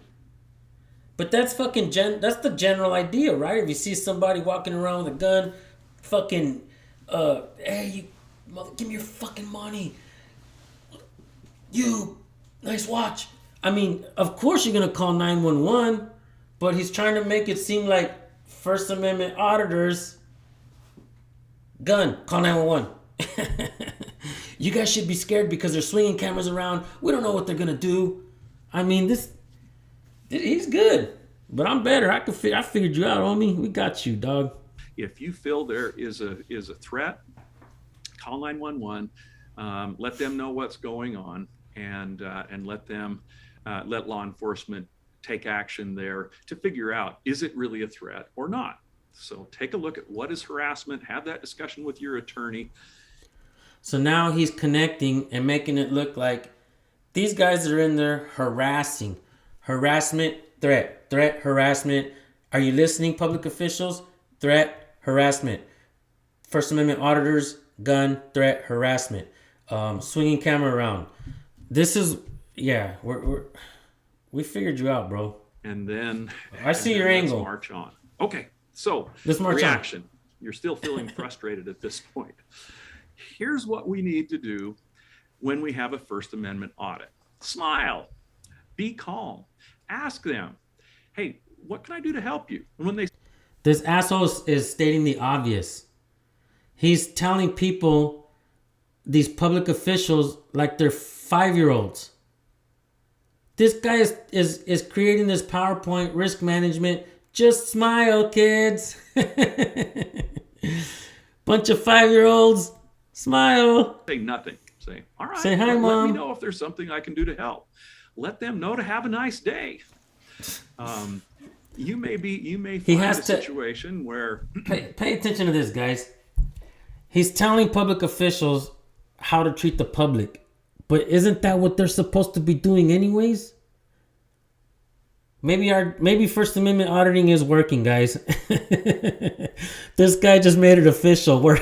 Speaker 1: But that's fucking that's the general idea, right? If you see somebody walking around with a gun, fucking, hey, you mother, give me your fucking money. You, nice watch. I mean, of course you're gonna call 911, but he's trying to make it seem like First Amendment auditors, gun, call 911. You guys should be scared because they're swinging cameras around. We don't know what they're gonna do. I mean, he's good, but I'm better. I figured you out, homie. We got you, dog.
Speaker 2: If you feel there is a threat, call 911. Let them know what's going on, and let law enforcement take action there to figure out, is it really a threat or not? So take a look at what is harassment. Have that discussion with your attorney.
Speaker 1: So now he's connecting and making it look like these guys are in there harassing. Harassment, threat, harassment. Are you listening, public officials? Threat, harassment. First Amendment auditors, gun, threat, harassment. Swinging camera around. This is, yeah, we figured you out, bro.
Speaker 2: And then
Speaker 1: I see your
Speaker 2: let's
Speaker 1: angle.
Speaker 2: march on. Okay, so
Speaker 1: Let's march
Speaker 2: reaction. You're still feeling frustrated at this point. Here's what we need to do when we have a First Amendment audit. Smile, be calm, ask them, hey, what can I do to help you? And when they
Speaker 1: This asshole is stating the obvious. He's telling people, these public officials, like they're 5-year-olds. This guy is creating this PowerPoint risk management. Just smile, kids. Bunch of 5-year-olds. Smile.
Speaker 2: say nothing, say, all right,
Speaker 1: Say hi,
Speaker 2: let
Speaker 1: Mom.
Speaker 2: me know if there's something I can do to help. Let them know to have a nice day. You may find
Speaker 1: has
Speaker 2: a
Speaker 1: to-
Speaker 2: situation where
Speaker 1: Pay attention to this, guys. He's telling public officials how to treat the public. But isn't that what they're supposed to be doing anyways? Maybe First Amendment auditing is working, guys. This guy just made it official.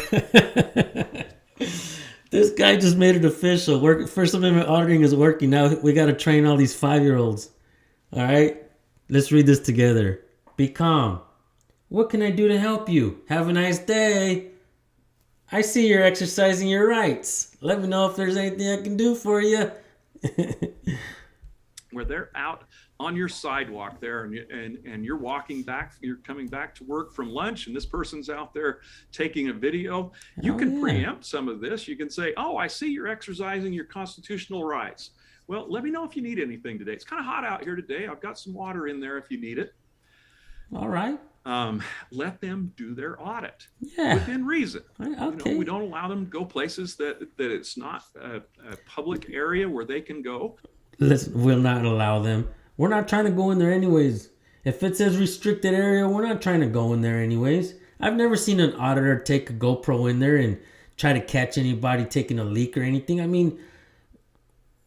Speaker 1: This guy just made it official. First Amendment auditing is working. Now we got to train all these 5-year-olds. All right? Let's read this together. Be calm. What can I do to help you? Have a nice day. I see you're exercising your rights. Let me know if there's anything I can do for you.
Speaker 2: where they're out on your sidewalk there, and you're walking back, you're coming back to work from lunch, and this person's out there taking a video, you can preempt some of this. You can say, oh, I see you're exercising your constitutional rights. Well, let me know if you need anything today. It's kind of hot out here today. I've got some water in there if you need it.
Speaker 1: All right.
Speaker 2: Let them do their audit
Speaker 1: Okay.
Speaker 2: within reason. We don't allow them to go places that it's not a public area where they can go.
Speaker 1: We'll not allow them. We're not trying to go in there anyways. If it says restricted area, we're not trying to go in there anyways. I've never seen an auditor take a GoPro in there and try to catch anybody taking a leak or anything. I mean,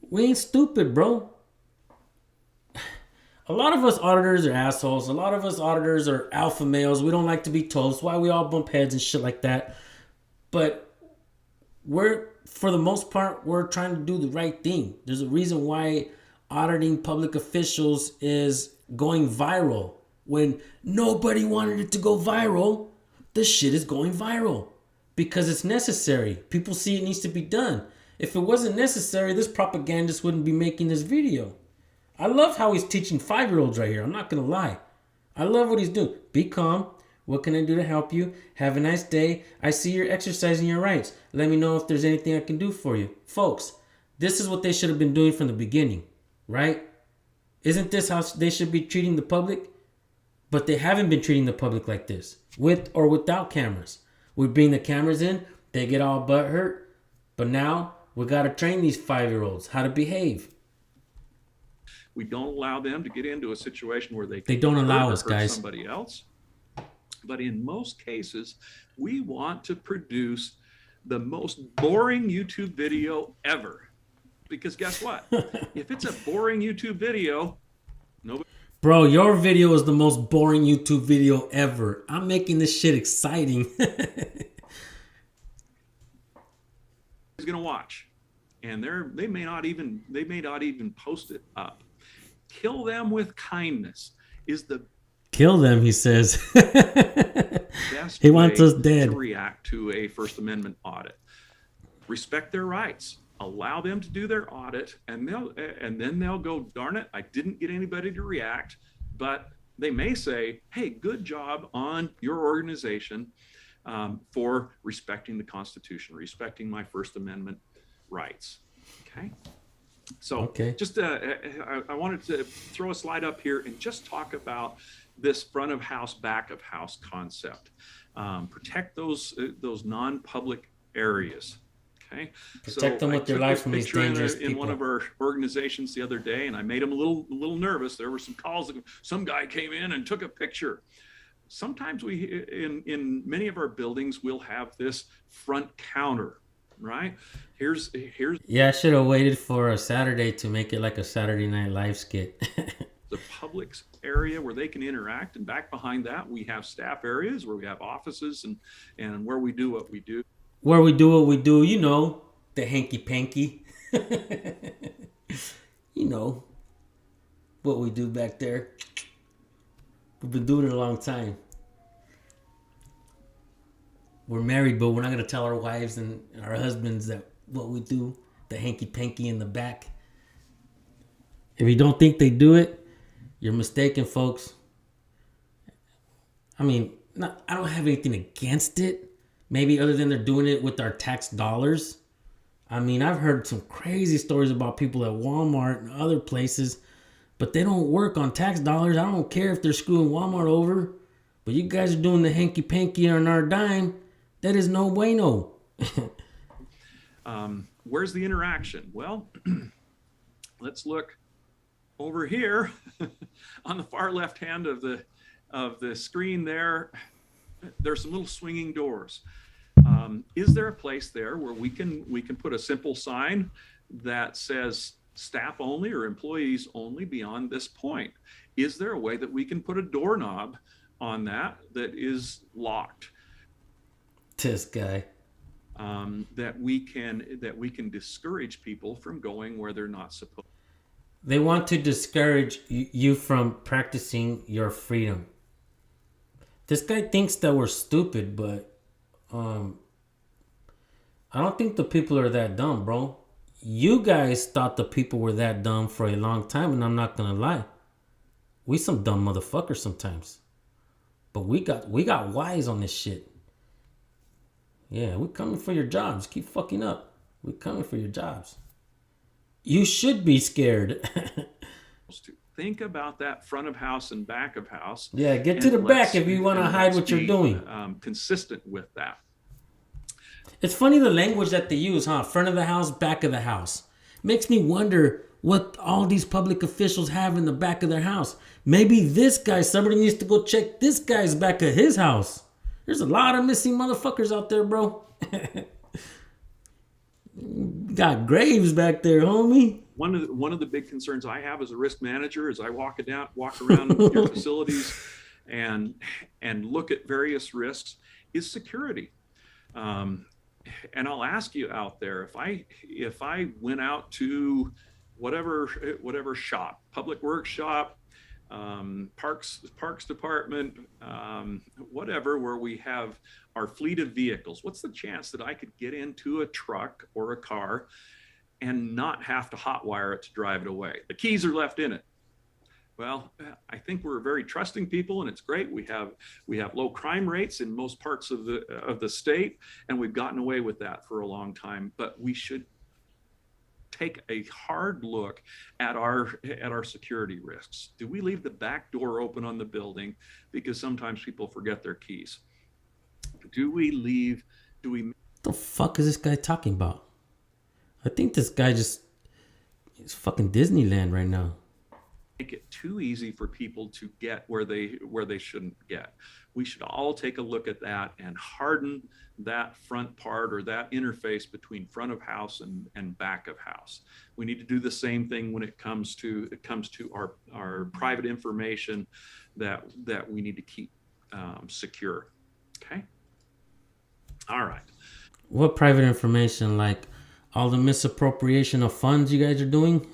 Speaker 1: we ain't stupid, bro. A lot of us auditors are assholes. A lot of us auditors are alpha males. We don't like to be told. That's why we all bump heads and shit like that. But for the most part, we're trying to do the right thing. There's a reason why auditing public officials is going viral. When nobody wanted it to go viral, the shit is going viral. Because it's necessary. People see it needs to be done. If it wasn't necessary, this propagandist wouldn't be making this video. I love how he's teaching 5-year-olds right here. I'm not going to lie. I love what he's doing. Be calm. What can I do to help you? Have a nice day. I see you're exercising your rights. Let me know if there's anything I can do for you. Folks, this is what they should have been doing from the beginning, right? Isn't this how they should be treating the public? But they haven't been treating the public like this, with or without cameras. We bring the cameras in, they get all butthurt. But now we got to train these 5-year-olds how to behave.
Speaker 2: We don't allow them to get into a situation where they
Speaker 1: don't allow us,
Speaker 2: hurt
Speaker 1: guys.
Speaker 2: Somebody else. But in most cases, we want to produce the most boring YouTube video ever. Because guess what? If it's a boring YouTube video, nobody.
Speaker 1: Bro, your video is the most boring YouTube video ever. I'm making this shit exciting.
Speaker 2: Is going to watch, and they may not even post it up. Kill them with kindness is the
Speaker 1: Kill them, he says.
Speaker 2: best
Speaker 1: He wants
Speaker 2: way
Speaker 1: us dead.
Speaker 2: to react to a First Amendment audit. Respect their rights. Allow them to do their audit, and then they'll go, darn it, I didn't get anybody to react. But they may say, hey, good job on your organization for respecting the Constitution, respecting my First Amendment rights. Okay. So just I wanted to throw a slide up here and just talk about this front of house, back of house concept. Protect those non-public areas. Okay.
Speaker 1: Protect them with your life from these dangerous people.
Speaker 2: In one of our organizations the other day, and I made them a little nervous. There were some calls. Some guy came in and took a picture. Sometimes in many of our buildings, we'll have this front counter, right? Here's.
Speaker 1: Yeah, I should have waited for a Saturday to make it like a Saturday Night Live skit.
Speaker 2: The public area where they can interact, and back behind that, we have staff areas where we have offices and where we do what we do.
Speaker 1: Where we do what we do, you know, the hanky-panky. You know, what we do back there. We've been doing it a long time. We're married, but we're not going to tell our wives and our husbands that what we do, the hanky-panky in the back. If you don't think they do it, you're mistaken, folks. I mean, I don't have anything against it. Maybe other than they're doing it with our tax dollars. I mean, I've heard some crazy stories about people at Walmart and other places, but they don't work on tax dollars. I don't care if they're screwing Walmart over, but you guys are doing the hanky-panky on our dime. That is no bueno.
Speaker 2: Where's the interaction? Well, let's look over here on the far left hand of the screen there. There's some little swinging doors. Is there a place there where we can put a simple sign that says staff only or employees only beyond this point? Is there a way that we can put a doorknob on that is locked?
Speaker 1: This guy.
Speaker 2: That we can discourage people from going where they're not supposed.
Speaker 1: They want to discourage you from practicing your freedom. This guy thinks that we're stupid, but I don't think the people are that dumb, bro. You guys thought the people were that dumb for a long time, and I'm not gonna lie. We some dumb motherfuckers sometimes. But we got wise on this shit. Yeah, we're coming for your jobs. Keep fucking up. We're coming for your jobs. You should be scared.
Speaker 2: Think about that front of house and back of house.
Speaker 1: Yeah, get to the back if you want to hide what you're doing.
Speaker 2: Consistent with that.
Speaker 1: It's funny the language that they use, huh? Front of the house, back of the house. Makes me wonder what all these public officials have in the back of their house. Maybe this guy, somebody needs to go check this guy's back of his house. There's a lot of missing motherfuckers out there, bro. Got graves back there, homie.
Speaker 2: One of the big concerns I have as a risk manager as I walk around your facilities and look at various risks is security. And I'll ask you out there, if I went out to whatever shop, public works shop, parks department, whatever, where we have our fleet of vehicles, what's the chance that I could get into a truck or a car and not have to hotwire it to drive it away? The keys are left in it. Well, I think we're very trusting people, and it's great. We have low crime rates in most parts of the state, and we've gotten away with that for a long time. But we should take a hard look at our security risks. Do we leave the back door open on the building because sometimes people forget their keys? What
Speaker 1: the fuck is this guy talking about? I think this guy is fucking Disneyland right now.
Speaker 2: Make it too easy for people to get where they shouldn't get? We should all take a look at that and harden that front part or that interface between front of house and back of house. We need to do the same thing when it comes to our private information that we need to keep secure. Okay. All right.
Speaker 1: What private information? Like all the misappropriation of funds you guys are doing?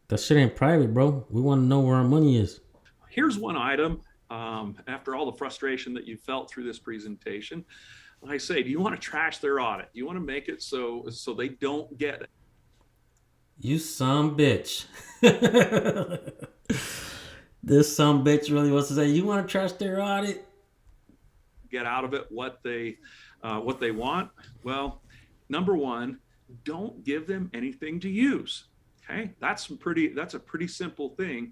Speaker 1: That shit ain't private, bro. We want to know where our money is.
Speaker 2: Here's one item. After all the frustration that you felt through this presentation, I say, do you want to trash their audit? Do you want to make it so they don't get it?
Speaker 1: You some bitch. This some bitch really wants to say, you want to trash their audit?
Speaker 2: Get out of it what they want. Well, number one, don't give them anything to use. Okay, that's a pretty simple thing.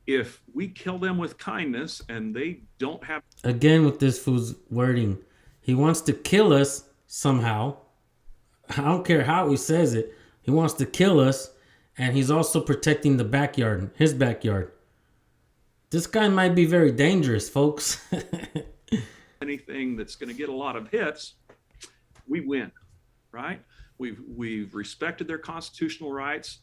Speaker 2: If we kill them with kindness and they don't have,
Speaker 1: again with this fool's wording, he wants to kill us somehow. I don't care how he says it. He wants to kill us, and he's also protecting the backyard, his backyard. This guy might be very dangerous, folks.
Speaker 2: anything that's going to get a lot of hits, we win, right? We've respected their constitutional rights,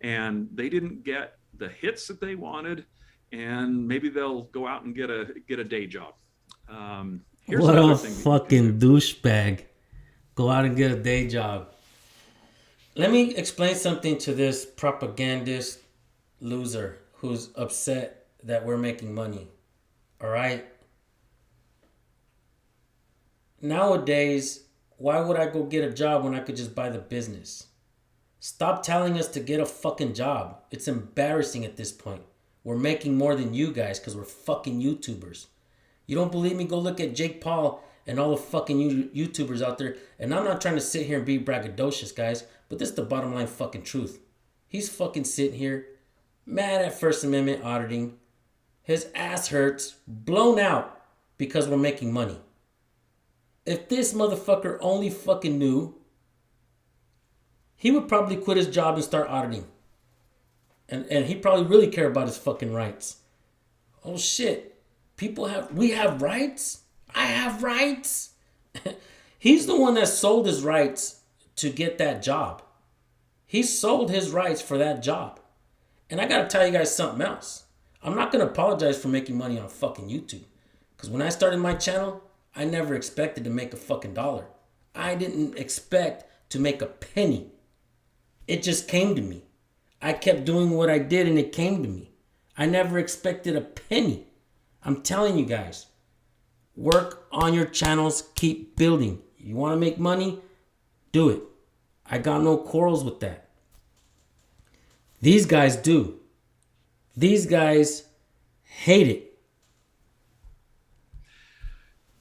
Speaker 2: and they didn't get the hits that they wanted, and maybe they'll go out and get a day job.
Speaker 1: What a fucking douchebag. Go out and get a day job. Let me explain something to this propagandist loser who's upset that we're making money. All right? Nowadays, why would I go get a job when I could just buy the business? Stop telling us to get a fucking job. It's embarrassing at this point. We're making more than you guys because we're fucking YouTubers. You don't believe me? Go look at Jake Paul and all the fucking YouTubers out there. And I'm not trying to sit here and be braggadocious, guys, but this is the bottom line fucking truth. He's fucking sitting here, mad at First Amendment auditing. His ass hurts, blown out because we're making money. If this motherfucker only fucking knew, he would probably quit his job and start auditing. And he probably really care about his fucking rights. Oh shit. We have rights? I have rights? He's the one that sold his rights to get that job. He sold his rights for that job. And I gotta tell you guys something else. I'm not gonna apologize for making money on fucking YouTube. Because when I started my channel, I never expected to make a fucking dollar. I didn't expect to make a penny. It just came to me. I kept doing what I did and it came to me. I never expected a penny. I'm telling you guys, work on your channels, keep building. You want to make money? Do it. I got no quarrels with that. These guys do. These guys Hate it.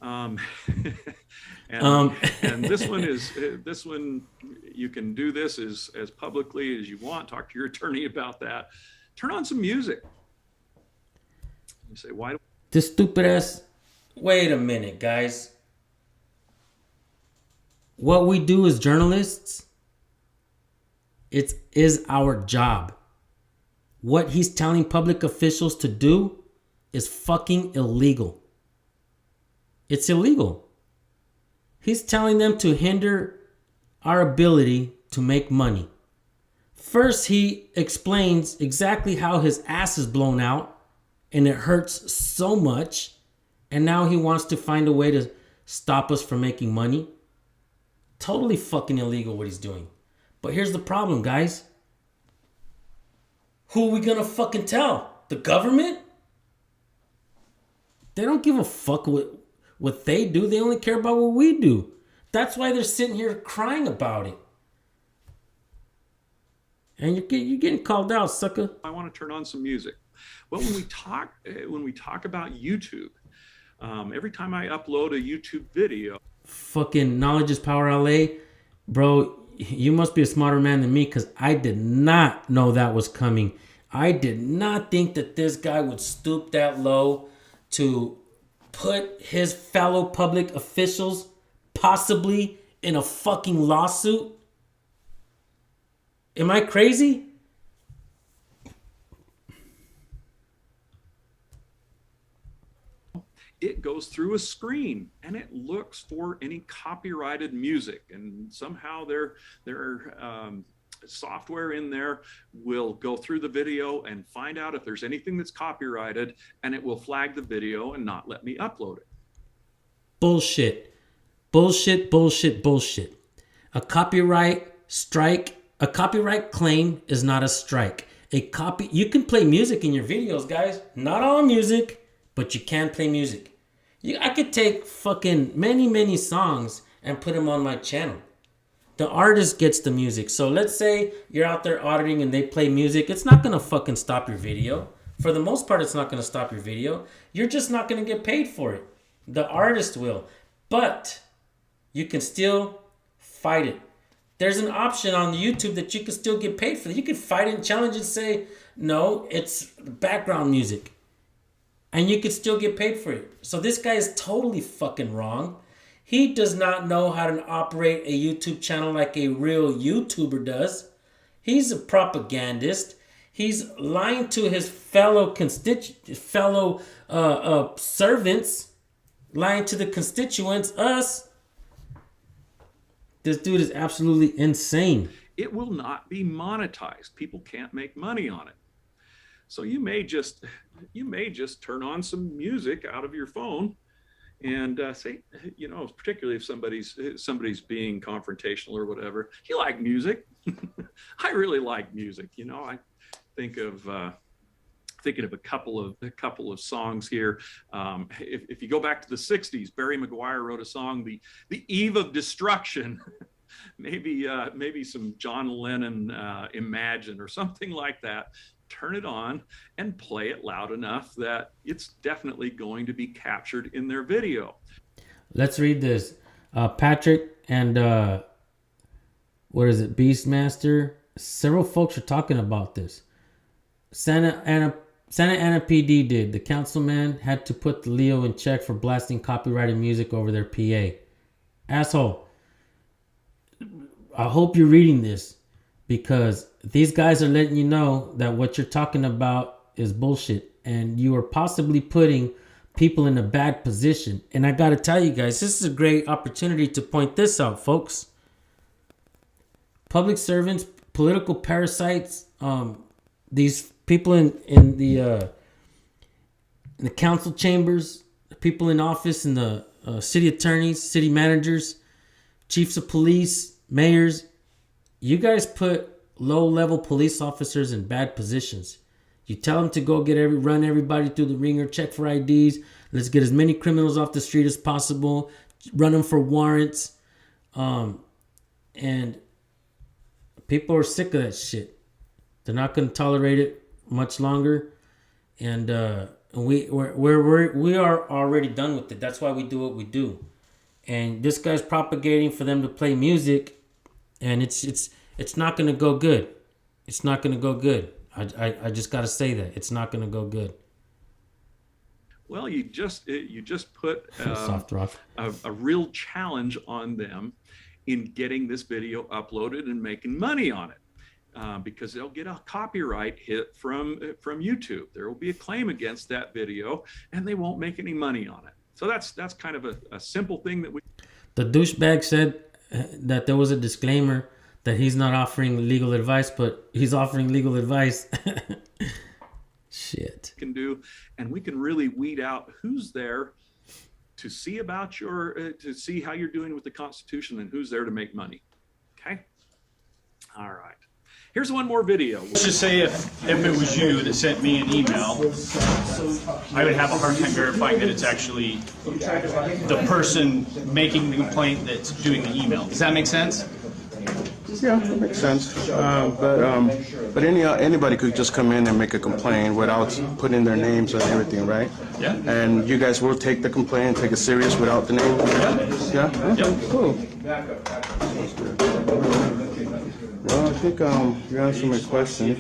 Speaker 2: And,
Speaker 1: Um,
Speaker 2: and this one you can do this as publicly as you want. Talk to your attorney about that. Turn on some music. You say, why?
Speaker 1: This stupid ass. Wait a minute, guys. What we do as journalists, it is our job. What he's telling public officials to do is fucking illegal. It's illegal. He's telling them to hinder our ability to make money. First, he explains exactly how his ass is blown out and it hurts so much. And now he wants to find a way to stop us from making money. Totally fucking illegal what he's doing. But here's the problem, guys. Who are we gonna fucking tell? The government? They don't give a fuck what they do. They only care about what we do. That's why they're sitting here crying about it. And you're getting called out, sucker.
Speaker 2: I want to turn on some music. Well, when we talk about YouTube, every time I upload a YouTube video,
Speaker 1: Fucking Knowledge is Power LA, bro. You must be a smarter man than me, because I did not know that was coming. I did not think that this guy would stoop that low to put his fellow public officials possibly in a fucking lawsuit. Am I crazy?
Speaker 2: it goes through a screen and it looks for any copyrighted music, and somehow their software in there will go through the video and find out if there's anything that's copyrighted, and it will flag the video and not let me upload it.
Speaker 1: Bullshit. Bullshit, bullshit, bullshit. A copyright claim is not a strike. You can play music in your videos, guys. Not all music, but you can play music. I could take fucking many songs and put them on my channel. The artist gets the music. So let's say you're out there auditing and they play music. It's not going to fucking stop your video. For the most part, it's not going to stop your video. You're just not going to get paid for it. The artist will. But you can still fight it. There's an option on YouTube that you can still get paid for. You can fight it and challenge and say, no, it's background music. And you can still get paid for it. So this guy is totally fucking wrong. He does not know how to operate a YouTube channel like a real YouTuber does. He's a propagandist. He's lying to his fellow servants, lying to the constituents, us. This dude is absolutely insane.
Speaker 2: It will not be monetized. People can't make money on it. So you may just turn on some music out of your phone and say, particularly if somebody's being confrontational or whatever. You like music? I really like music. I think of thinking of a couple of songs here. If you go back to the '60s, Barry McGuire wrote a song, "The Eve of Destruction." maybe some John Lennon, "Imagine" or something like that. Turn it on and play it loud enough that it's definitely going to be captured in their video.
Speaker 1: Let's read this. Patrick and Beastmaster. Several folks are talking about this. Santa Ana PD did. The councilman had to put the Leo in check for blasting copyrighted music over their PA. Asshole. I hope you're reading this, because these guys are letting you know that what you're talking about is bullshit, and you are possibly putting people in a bad position. And I got to tell you guys, this is a great opportunity to point this out, folks. Public servants, political parasites, these people in the council chambers, the people in office, and the city attorneys, city managers, chiefs of police, mayors. You guys put low-level police officers in bad positions. You tell them to go run everybody through the ringer, check for IDs. Let's get as many criminals off the street as possible. Run them for warrants. And people are sick of that shit. They're not going to tolerate it much longer. And And we are already done with it. That's why we do what we do. And this guy's propagating for them to play music, and it's not gonna go good. It's not gonna go good. I just gotta say that it's not gonna go good.
Speaker 2: Well, you just put
Speaker 1: Soft rock.
Speaker 2: a real challenge on them in getting this video uploaded and making money on it. Because they'll get a copyright hit from YouTube. There will be a claim against that video, and they won't make any money on it. So that's kind of a simple thing that we.
Speaker 1: The douchebag said that there was a disclaimer that he's not offering legal advice, but he's offering legal advice. Shit.
Speaker 2: Can do, and we can really weed out who's there to see about to see how you're doing with the Constitution, and who's there to make money. Okay. All right. Here's one more video.
Speaker 7: Let's just say if it was you that sent me an email, I would have a hard time verifying that it's actually the person making the complaint that's doing the email. Does that make sense?
Speaker 3: Yeah, that makes sense. But anybody could just come in and make a complaint without putting their names and everything, right?
Speaker 7: Yeah.
Speaker 3: And you guys will take the complaint and take it serious without the name? Yeah? Okay,
Speaker 7: Yep.
Speaker 3: cool. Well, I think you answered my question.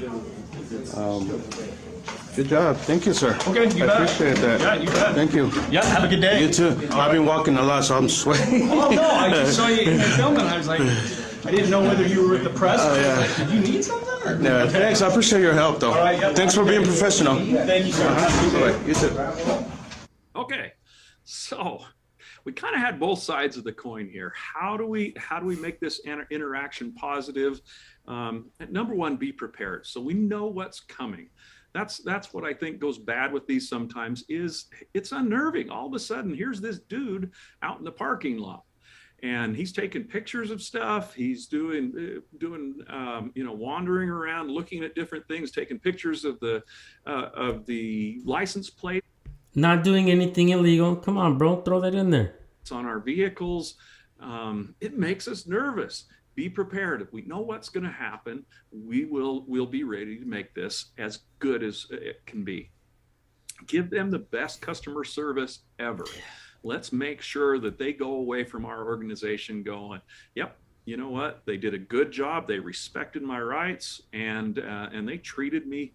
Speaker 3: Good job. Thank you, sir.
Speaker 7: Okay, you bet.
Speaker 3: I appreciate that.
Speaker 7: Yeah, you bet.
Speaker 3: Thank you.
Speaker 7: Yeah, have a good day.
Speaker 3: You too. I've been walking a lot, so I'm sweating.
Speaker 7: Oh, no, I just saw you filming. I was like, I didn't know whether you were with the press.
Speaker 3: Oh, yeah.
Speaker 7: Like, did you need something? Or?
Speaker 3: Yeah, thanks. I appreciate your help, though.
Speaker 7: All right, yeah.
Speaker 3: Thanks for being professional.
Speaker 7: Thank you, sir.
Speaker 3: Bye. You too.
Speaker 2: Okay, so we kind of had both sides of the coin here. How do we make this interaction positive? Number one, be prepared, so we know what's coming. That's what I think goes bad with these sometimes. Is it's unnerving. All of a sudden, here's this dude out in the parking lot, and he's taking pictures of stuff. He's doing wandering around, looking at different things, taking pictures of the license plate.
Speaker 1: Not doing anything illegal. Come on, bro. Throw that in there.
Speaker 2: It's on our vehicles. It makes us nervous. Be prepared. If we know what's going to happen, we'll be ready to make this as good as it can be. Give them the best customer service ever. Let's make sure that they go away from our organization going, yep, you know what? They did a good job. They respected my rights, and they treated me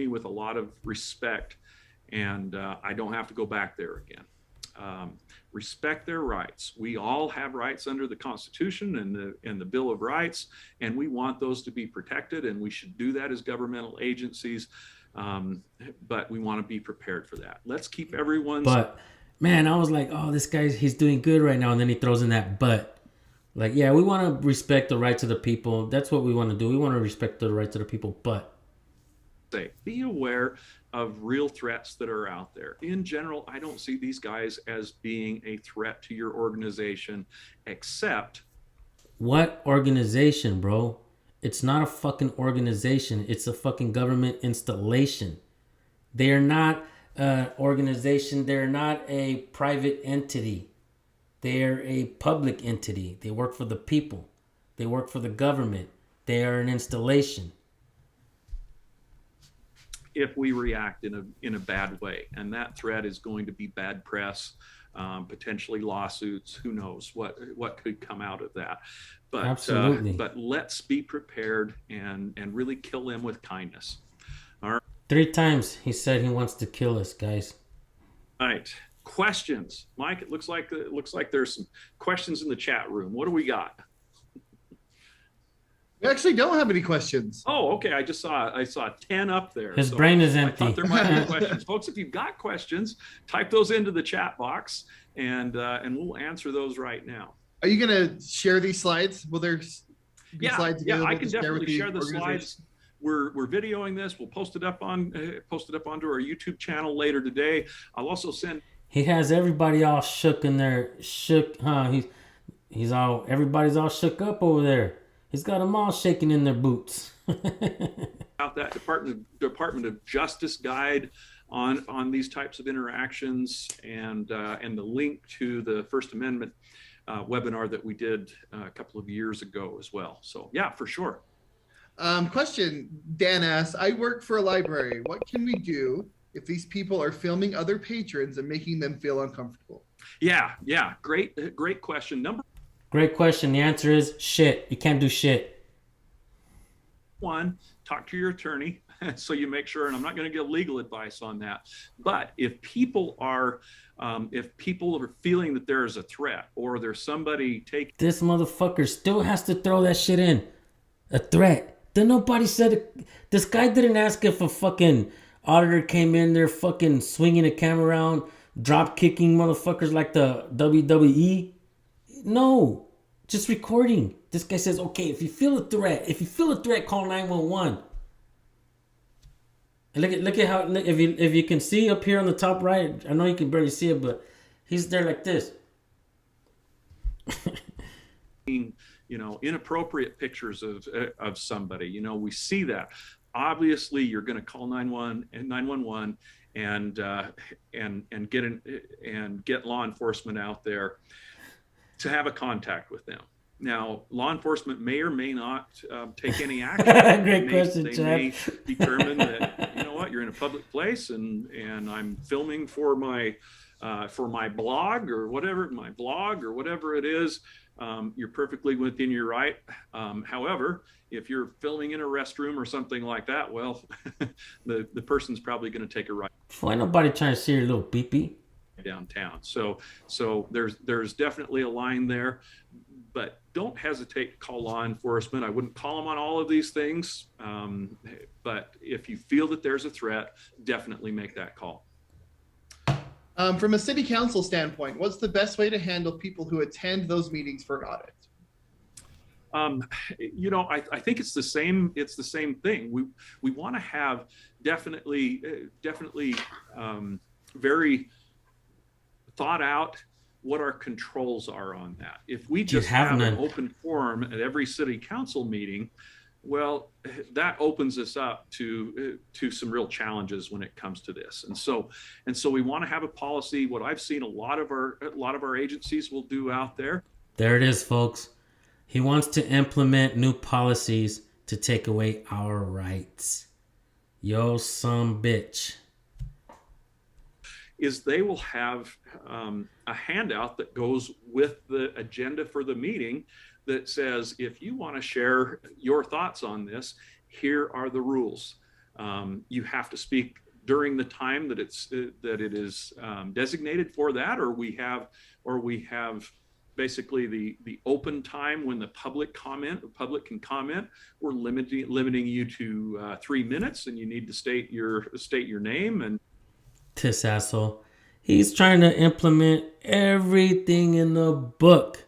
Speaker 2: with a lot of respect, and I don't have to go back there again. Respect their rights. We all have rights under the Constitution and the Bill of Rights, and we want those to be protected, and we should do that as governmental agencies. But we want to be prepared for that. Let's keep everyone's.
Speaker 1: But man, I was like, oh, this he's doing good right now, and then he throws in that but. Like, yeah, we want to respect the rights of the people. That's what we want to do. We want to respect the rights of the people, but.
Speaker 2: Be aware of real threats that are out there. In general, I don't see these guys as being a threat to your organization, except.
Speaker 1: What organization, bro? It's not a fucking organization. It's a fucking government installation. They are not an organization. They're not a private entity. They're a public entity. They work for the people. They work for the government. They are an installation.
Speaker 2: If we react in a bad way, and that threat is going to be bad press, potentially lawsuits. Who knows what could come out of that? But
Speaker 1: absolutely.
Speaker 2: But let's be prepared and really kill them with kindness. All right.
Speaker 1: 3 times he said he wants to kill us, guys.
Speaker 2: All right. Questions, Mike. It looks like there's some questions in the chat room. What do we got?
Speaker 8: We actually don't have any questions.
Speaker 2: Oh, okay. I saw 10 up there.
Speaker 1: His brain is
Speaker 2: I
Speaker 1: empty.
Speaker 2: thought there might be questions. Folks, if you've got questions, type those into the chat box, and we'll answer those right now.
Speaker 8: Are you going to share these slides? Will there be slides available
Speaker 2: I can
Speaker 8: to share
Speaker 2: definitely
Speaker 8: with the
Speaker 2: share the slides. We're videoing this. We'll post it up onto our YouTube channel later today. I'll also send.
Speaker 1: He has everybody all shook in there. Shook, huh? Everybody's all shook up over there. He's got them all shaking in their boots.
Speaker 2: About that Department of Justice guide on these types of interactions, and the link to the First Amendment webinar that we did a couple of years ago as well. So yeah, for sure.
Speaker 8: Question, Dan asks, I work for a library. What can we do if these people are filming other patrons and making them feel uncomfortable?
Speaker 2: Yeah, great question.
Speaker 1: Great question. The answer is shit. You can't do shit.
Speaker 2: One, talk to your attorney so you make sure, and I'm not going to give legal advice on that, but if people are feeling that there is a threat or there's somebody taking
Speaker 1: This motherfucker still has to throw that shit in. A threat. Then nobody said it. This guy didn't ask if a fucking auditor came in there fucking swinging a camera around, drop kicking motherfuckers like the WWE. No. Just recording. This guy says, okay, if you feel a threat, call 911. And look at how, if you can see up here on the top right, I know you can barely see it, but he's there like this.
Speaker 2: inappropriate pictures of somebody. We see that. Obviously, you're going to call 911 and get law enforcement out there to have a contact with them. Now, law enforcement may or may not take any action.
Speaker 1: Great question,
Speaker 2: They
Speaker 1: Chad.
Speaker 2: may determine that, you're in a public place and I'm filming for my blog or whatever it is. You're perfectly within your right. However, if you're filming in a restroom or something like that, well, the person's probably going to take a right
Speaker 1: Why nobody trying to see your little pee-pee?
Speaker 2: downtown. So there's definitely a line there, but don't hesitate to call law enforcement. I wouldn't call them on all of these things, but if you feel that there's a threat, definitely make that call.
Speaker 8: From a city council standpoint, what's the best way to handle people who attend those meetings for an audit?
Speaker 2: I think it's the same. It's the same thing. We want to have definitely very thought out what our controls are on that. If we just have an open forum at every city council meeting, well, that opens us up to some real challenges when it comes to this. And so we want to have a policy. What I've seen a lot of our agencies will do out there.
Speaker 1: There it is, folks. He wants to implement new policies to take away our rights. Yo, some bitch.
Speaker 2: Is they will have a handout that goes with the agenda for the meeting that says, if you want to share your thoughts on this, here are the rules. You have to speak during the time that it is designated for that, or we have basically the open time when the public can comment. We're limiting you to 3 minutes, and you need to state your name. And
Speaker 1: This asshole. He's trying to implement everything in the book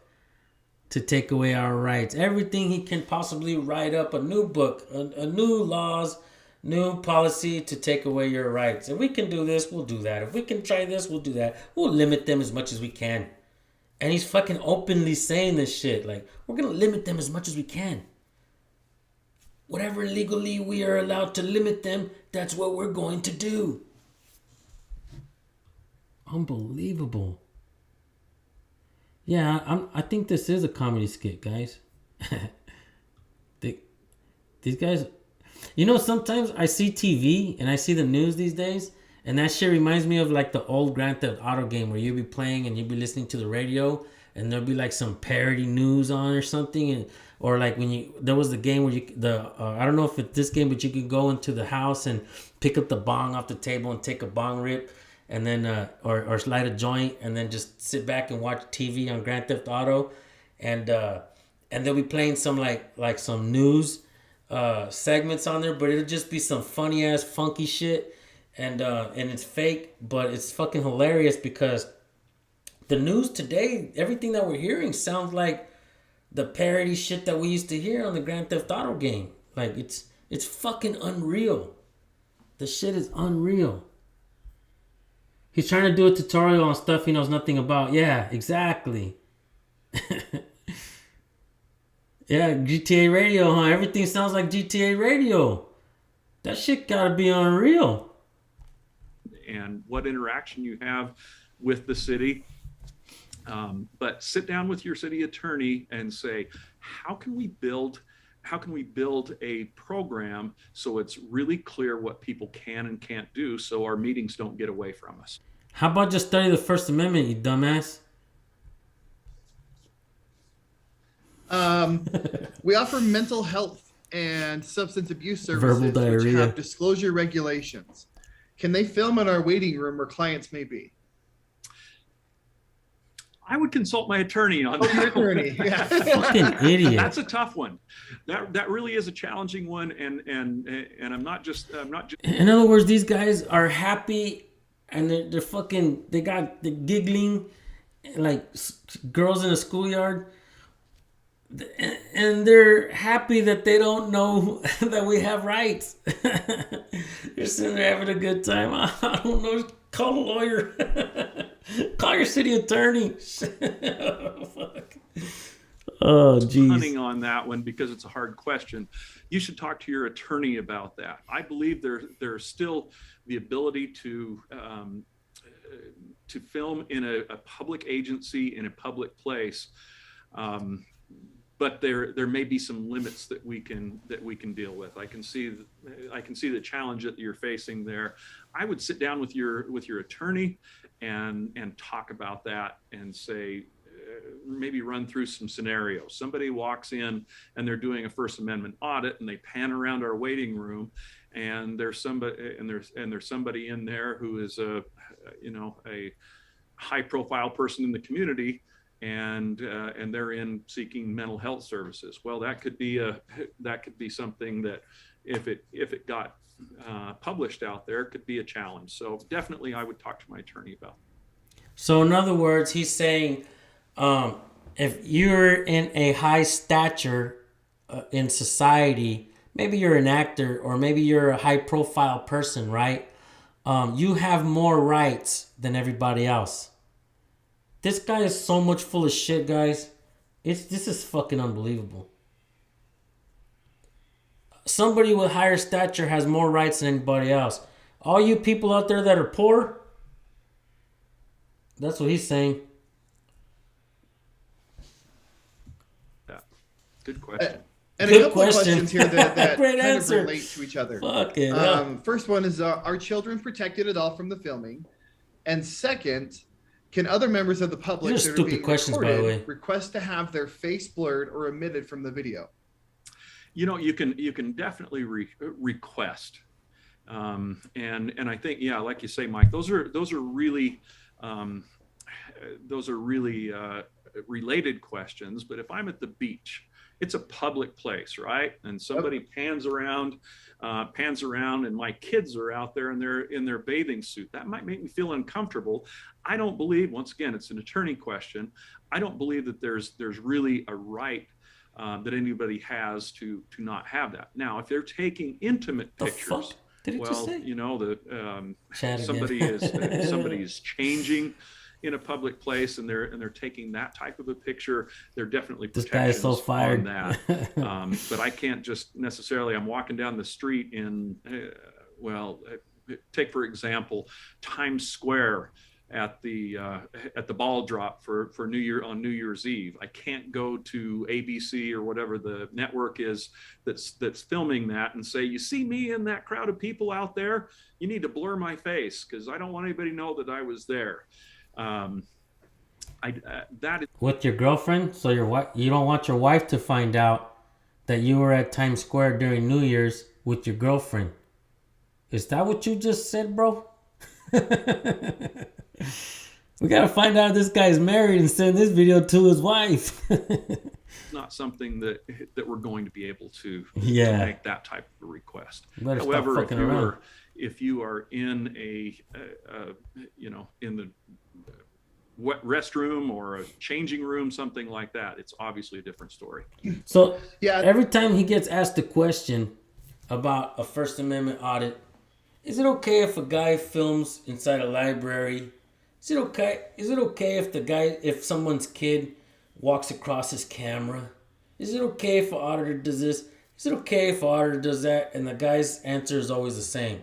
Speaker 1: to take away our rights. Everything he can possibly write up, a new book, a new laws, new policy to take away your rights. If we can do this, we'll do that. If we can try this, we'll do that. We'll limit them as much as we can. And he's fucking openly saying this shit. Like, we're going to limit them as much as we can. Whatever legally we are allowed to limit them, that's what we're going to do. Unbelievable. Yeah, I think this is a comedy skit, guys. These guys, sometimes I see TV and I see the news these days, and that shit reminds me of like the old Grand Theft Auto game where you'd be playing and you'd be listening to the radio, and there'll be like some parody news on or something, or like there was the game where I don't know if it's this game, but you could go into the house and pick up the bong off the table and take a bong rip. And then, or light a joint, and then just sit back and watch TV on Grand Theft Auto, and they'll be playing some like some news segments on there, but it'll just be some funny ass funky shit, and it's fake, but it's fucking hilarious because the news today, everything that we're hearing sounds like the parody shit that we used to hear on the Grand Theft Auto game. Like it's fucking unreal. The shit is unreal. He's trying to do a tutorial on stuff he knows nothing about. Yeah, exactly. Yeah, GTA Radio, huh? Everything sounds like GTA Radio. That shit gotta be unreal.
Speaker 2: And what interaction you have with the city. But sit down with your city attorney and say, how can we build how can we build a program so it's really clear what people can and can't do, so our meetings don't get away from us?
Speaker 1: How about just study the First Amendment, you dumbass?
Speaker 8: We offer mental health and substance abuse
Speaker 1: Verbal
Speaker 8: services, which
Speaker 1: diarrhea.
Speaker 8: have disclosure regulations. Can they film in our waiting room where clients may be?
Speaker 2: I would consult my attorney on
Speaker 8: Oh, your
Speaker 2: that.
Speaker 8: attorney. Yeah.
Speaker 1: Fucking idiot.
Speaker 2: That's a tough one. That really is a challenging one, and I'm not just
Speaker 1: In other words, these guys are happy and they're fucking, they're giggling like girls in a schoolyard. And they're happy that they don't know that we have rights. You're sitting there having a good time. I don't know. Call a lawyer. Call your city attorney. Oh, fuck. Oh, geez.
Speaker 2: hunting on that one because it's a hard question. You should talk to your attorney about that. I believe there's still the ability to film in a public agency in a public place. But there may be some limits that we can deal with. I can see the challenge that you're facing there. I would sit down with your attorney and talk about that and say, maybe run through some scenarios. Somebody walks in and they're doing a First Amendment audit and they pan around our waiting room, and there's somebody in there who is a high profile person in the community, and they're in seeking mental health services. Well, that could be something that if it got published out there, could be a challenge. So definitely I would talk to my attorney about it.
Speaker 1: So in other words, he's saying, if you're in a high stature in society, maybe you're an actor or maybe you're a high profile person, right? You have more rights than everybody else. This guy is so much full of shit, guys. This is fucking unbelievable. Somebody with higher stature has more rights than anybody else. All you people out there that are poor, that's what he's saying.
Speaker 2: Yeah. Good question.
Speaker 8: And
Speaker 1: Good
Speaker 8: a couple
Speaker 1: question.
Speaker 8: of questions here that
Speaker 1: Great
Speaker 8: kind
Speaker 1: answer.
Speaker 8: of relate to each other.
Speaker 1: Fuck it.
Speaker 8: First one is, are children protected at all from the filming? And second, can other members of the public
Speaker 1: These are
Speaker 8: that are
Speaker 1: stupid
Speaker 8: being
Speaker 1: questions, by the
Speaker 8: recorded
Speaker 1: way.
Speaker 8: request to have their face blurred or omitted from the video?
Speaker 2: You can definitely request, and I think, yeah, like you say, Mike, those are really related questions. But if I'm at the beach, it's a public place, right? And somebody pans around, and my kids are out there in their bathing suit. That might make me feel uncomfortable. I don't believe, once again, it's an attorney question. I don't believe that there's really a right that anybody has to not have that. Now, if they're taking intimate pictures,
Speaker 1: fuck did it just say?
Speaker 2: somebody is changing in a public place and they're taking that type of a picture, they're definitely
Speaker 1: This guy is
Speaker 2: protections
Speaker 1: so fired.
Speaker 2: on that. But I can't just necessarily, I'm walking down the street in, take for example, Times Square at the ball drop for New Year's Eve. I can't go to ABC or whatever the network is that's filming that and say, you see me in that crowd of people out there, you need to blur my face because I don't want anybody to know that I was there. That is
Speaker 1: With your girlfriend, so you don't want your wife to find out that you were at Times Square during New Year's with your girlfriend. Is that what you just said, bro? We gotta find out if this guy's married and send this video to his wife.
Speaker 2: not something that we're going to be able to make that type of a request.
Speaker 1: However,
Speaker 2: if you are in in the restroom or a changing room, something like that, it's obviously a different story.
Speaker 1: So every time he gets asked a question about a First Amendment audit, is it okay if a guy films inside a library? Is it okay if someone's kid walks across his camera? Is it okay if an auditor does this? Is it okay if an auditor does that? And the guy's answer is always the same.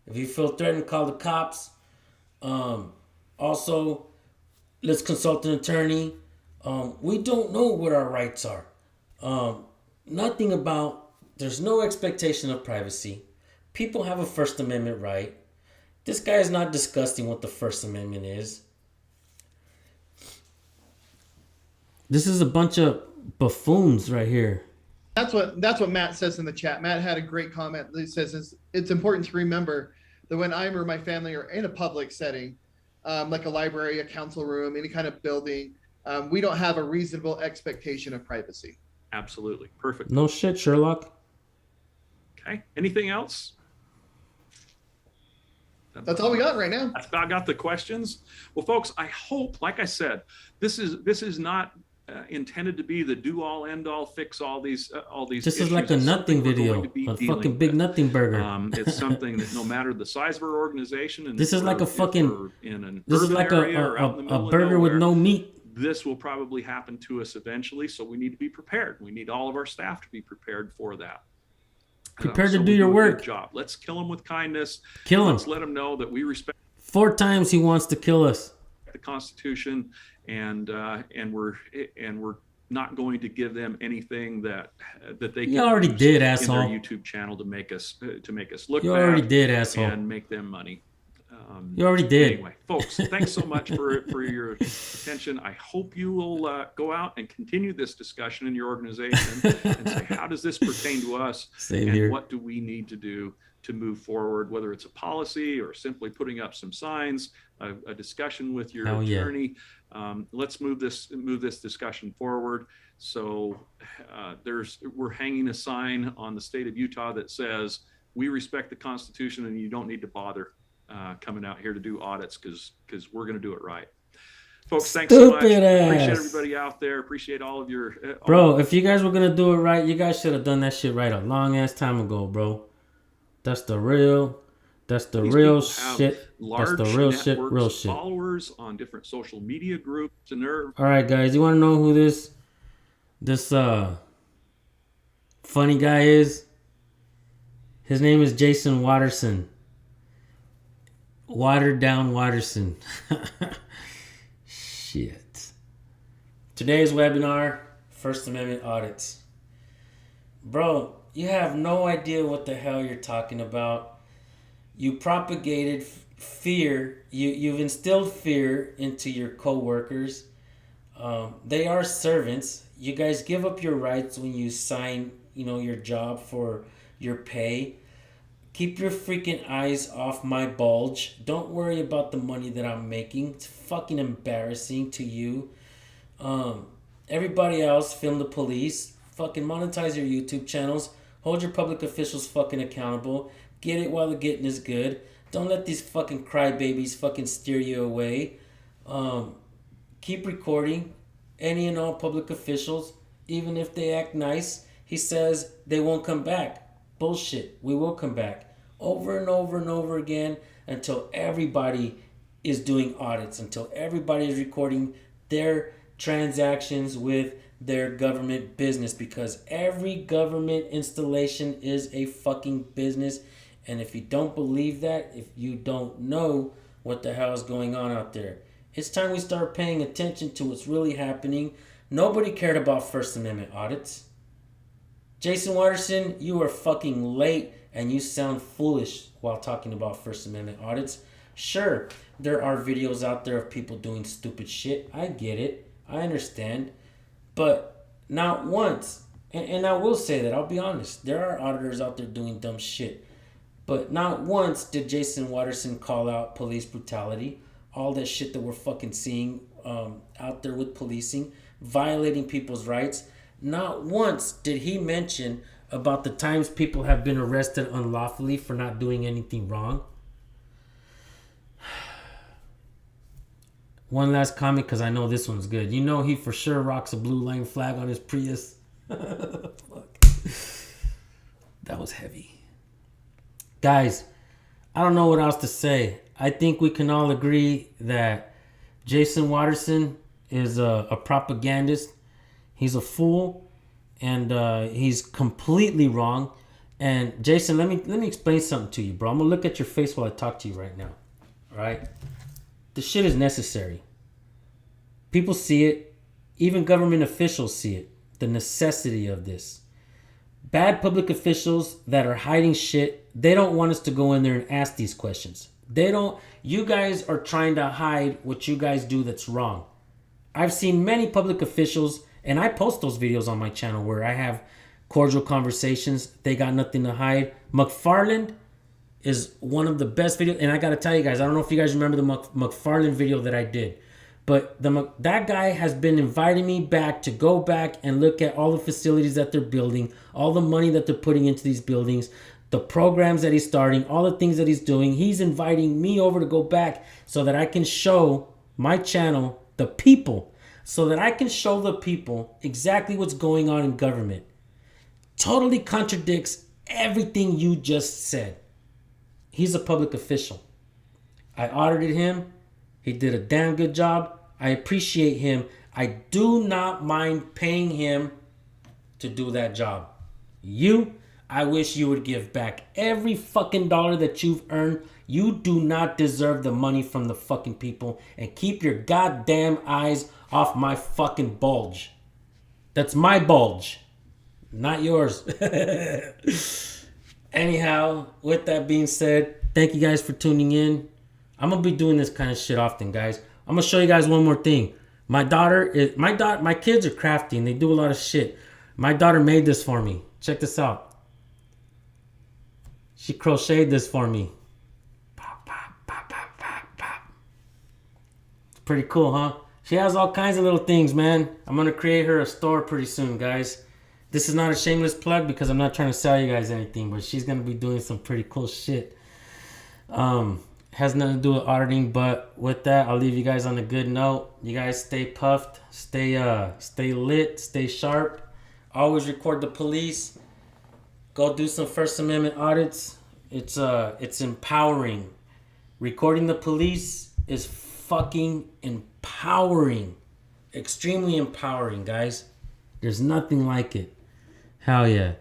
Speaker 1: If you feel threatened, call the cops. Also, let's consult an attorney. We don't know what our rights are. nothing about, there's no expectation of privacy. People have a First Amendment right. This guy is not discussing what the First Amendment is. This is a bunch of buffoons right here.
Speaker 8: That's what Matt says in the chat. Matt had a great comment. He says it's important to remember that when I or my family are in a public setting, like a library, a council room, any kind of building, we don't have a reasonable expectation of privacy.
Speaker 2: Absolutely. Perfect.
Speaker 1: No shit, Sherlock.
Speaker 2: Okay. Anything else?
Speaker 8: That's all we got right now.
Speaker 2: That's about got the questions. Well, folks, I hope, like I said, this is not intended to be the do all end all, fix all these
Speaker 1: This is like a nothing video, a fucking big nothing burger.
Speaker 2: It's something that no matter the size of our organization, and
Speaker 1: this is like a fucking,
Speaker 2: in an
Speaker 1: this is
Speaker 2: urban
Speaker 1: like
Speaker 2: area or out in the
Speaker 1: a
Speaker 2: middle of
Speaker 1: burger with
Speaker 2: nowhere,
Speaker 1: no meat.
Speaker 2: this will probably happen to us eventually. So we need to be prepared. We need all of our staff to be prepared for that.
Speaker 1: Prepared to
Speaker 2: So
Speaker 1: do
Speaker 2: we'll
Speaker 1: your
Speaker 2: a
Speaker 1: work.
Speaker 2: good job. Let's kill them with kindness.
Speaker 1: Kill 'em.
Speaker 2: Let's let them know that we respect
Speaker 1: 4 times he wants to kill us.
Speaker 2: the Constitution, and we're not going to give them anything that they can
Speaker 1: You already
Speaker 2: use
Speaker 1: did,
Speaker 2: in
Speaker 1: asshole.
Speaker 2: their YouTube channel to make us look
Speaker 1: You
Speaker 2: bad
Speaker 1: already did, asshole.
Speaker 2: and make them money.
Speaker 1: You already did.
Speaker 2: Anyway, folks, thanks so much for your attention. I hope you will go out and continue this discussion in your organization and say, how does this pertain to us?
Speaker 1: Same
Speaker 2: and
Speaker 1: here.
Speaker 2: what do we need to do to move forward, whether it's a policy or simply putting up some signs, a discussion with your
Speaker 1: Hell yeah.
Speaker 2: attorney. Let's move this discussion forward. So we're hanging a sign on the state of Utah that says, we respect the Constitution and you don't need to bother coming out here to do audits because we're going to do it right. Folks, thanks so much.
Speaker 1: Stupid ass.
Speaker 2: Appreciate everybody out there. Appreciate all of your...
Speaker 1: Bro, if you guys were going to do it right, you guys should have done that shit right a long ass time ago, bro. That's the real
Speaker 2: These
Speaker 1: shit.
Speaker 2: people
Speaker 1: That's
Speaker 2: have
Speaker 1: the real shit,
Speaker 2: networks
Speaker 1: real
Speaker 2: of
Speaker 1: shit.
Speaker 2: followers on different social media groups, and they're
Speaker 1: All right, guys, you want to know who this funny guy is? His name is Jason Watterson. Watered down Watterson. Shit. Today's webinar, First Amendment audits. Bro, you have no idea what the hell you're talking about. You propagated fear. You've instilled fear into your co-workers. They are servants. You guys give up your rights when you sign, your job for your pay. Keep your freaking eyes off my bulge. Don't worry about the money that I'm making. It's fucking embarrassing to you. Everybody else, film the police. Fucking monetize your YouTube channels. Hold your public officials fucking accountable. Get it while the getting is good. Don't let these fucking crybabies fucking steer you away. Keep recording. Any and all public officials, even if they act nice, he says they won't come back. Bullshit. We will come back. Over and over and over again until everybody is doing audits, until everybody is recording their transactions with their government business, because every government installation is a fucking business. And if you don't believe that, if you don't know what the hell is going on out there, it's time we start paying attention to what's really happening. Nobody cared about First Amendment audits. Jason Watterson, you are fucking late and you sound foolish while talking about First Amendment audits. Sure, there are videos out there of people doing stupid shit. I get it. I understand. But not once, and I will say that, I'll be honest, there are auditors out there doing dumb shit. But not once did Jason Watterson call out police brutality, all that shit that we're fucking seeing out there with policing, violating people's rights. Not once did he mention about the times people have been arrested unlawfully for not doing anything wrong. One last comment, because I know this one's good. You know he for sure rocks a blue line flag on his Prius. Fuck. That was heavy. Guys, I don't know what else to say. I think we can all agree that Jason Watterson is a propagandist. He's a fool, and he's completely wrong. And Jason, let me explain something to you, bro. I'm gonna look at your face while I talk to you right now. All right? The shit is necessary. People see it. Even government officials see it. The necessity of this. bad public officials that are hiding shit, they don't want us to go in there and ask these questions. They don't. You guys are trying to hide what you guys do that's wrong. I've seen many public officials, and I post those videos on my channel where I have cordial conversations. They got nothing to hide. McFarland is one of the best videos, and I got to tell you guys, I don't know if you guys remember the McFarland video that I did, but that guy has been inviting me back to go back and look at all the facilities that they're building, all the money that they're putting into these buildings, the programs that he's starting, all the things that he's doing. He's inviting me over to go back so that I can show my channel the people, so that I can show the people exactly what's going on in government. Totally contradicts everything you just said. He's a public official. I audited him. He did a damn good job. I appreciate him. I do not mind paying him to do that job. I wish you would give back every fucking dollar that you've earned. You do not deserve the money from the fucking people. And keep your goddamn eyes off my fucking bulge. That's my bulge, not yours. Anyhow, with that being said, thank you guys for tuning in. I'm going to be doing this kind of shit often, guys. I'm going to show you guys one more thing. My kids are crafty and they do a lot of shit. My daughter made this for me. Check this out. She crocheted this for me. Pop, pop, pop, pop, pop, pop. It's pretty cool, huh? She has all kinds of little things, man. I'm going to create her a store pretty soon, guys. This is not a shameless plug because I'm not trying to sell you guys anything, but she's going to be doing some pretty cool shit. Has nothing to do with auditing, but with that, I'll leave you guys on a good note. You guys stay puffed, stay lit, stay sharp. Always record the police. Go do some First Amendment audits. It's empowering. Recording the police is fucking empowering. Extremely empowering, guys. There's nothing like it. Hell yeah.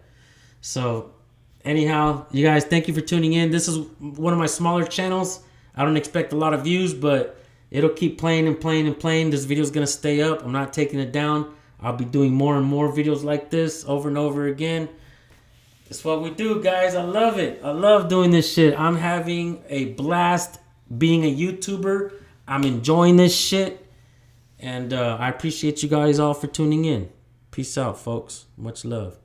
Speaker 1: So, anyhow, you guys, thank you for tuning in. This is one of my smaller channels. I don't expect a lot of views, but it'll keep playing and playing and playing. This video is going to stay up. I'm not taking it down. I'll be doing more and more videos like this over and over again. It's what we do, guys. I love it. I love doing this shit. I'm having a blast being a YouTuber. I'm enjoying this shit. And I appreciate you guys all for tuning in. Peace out, folks. Much love.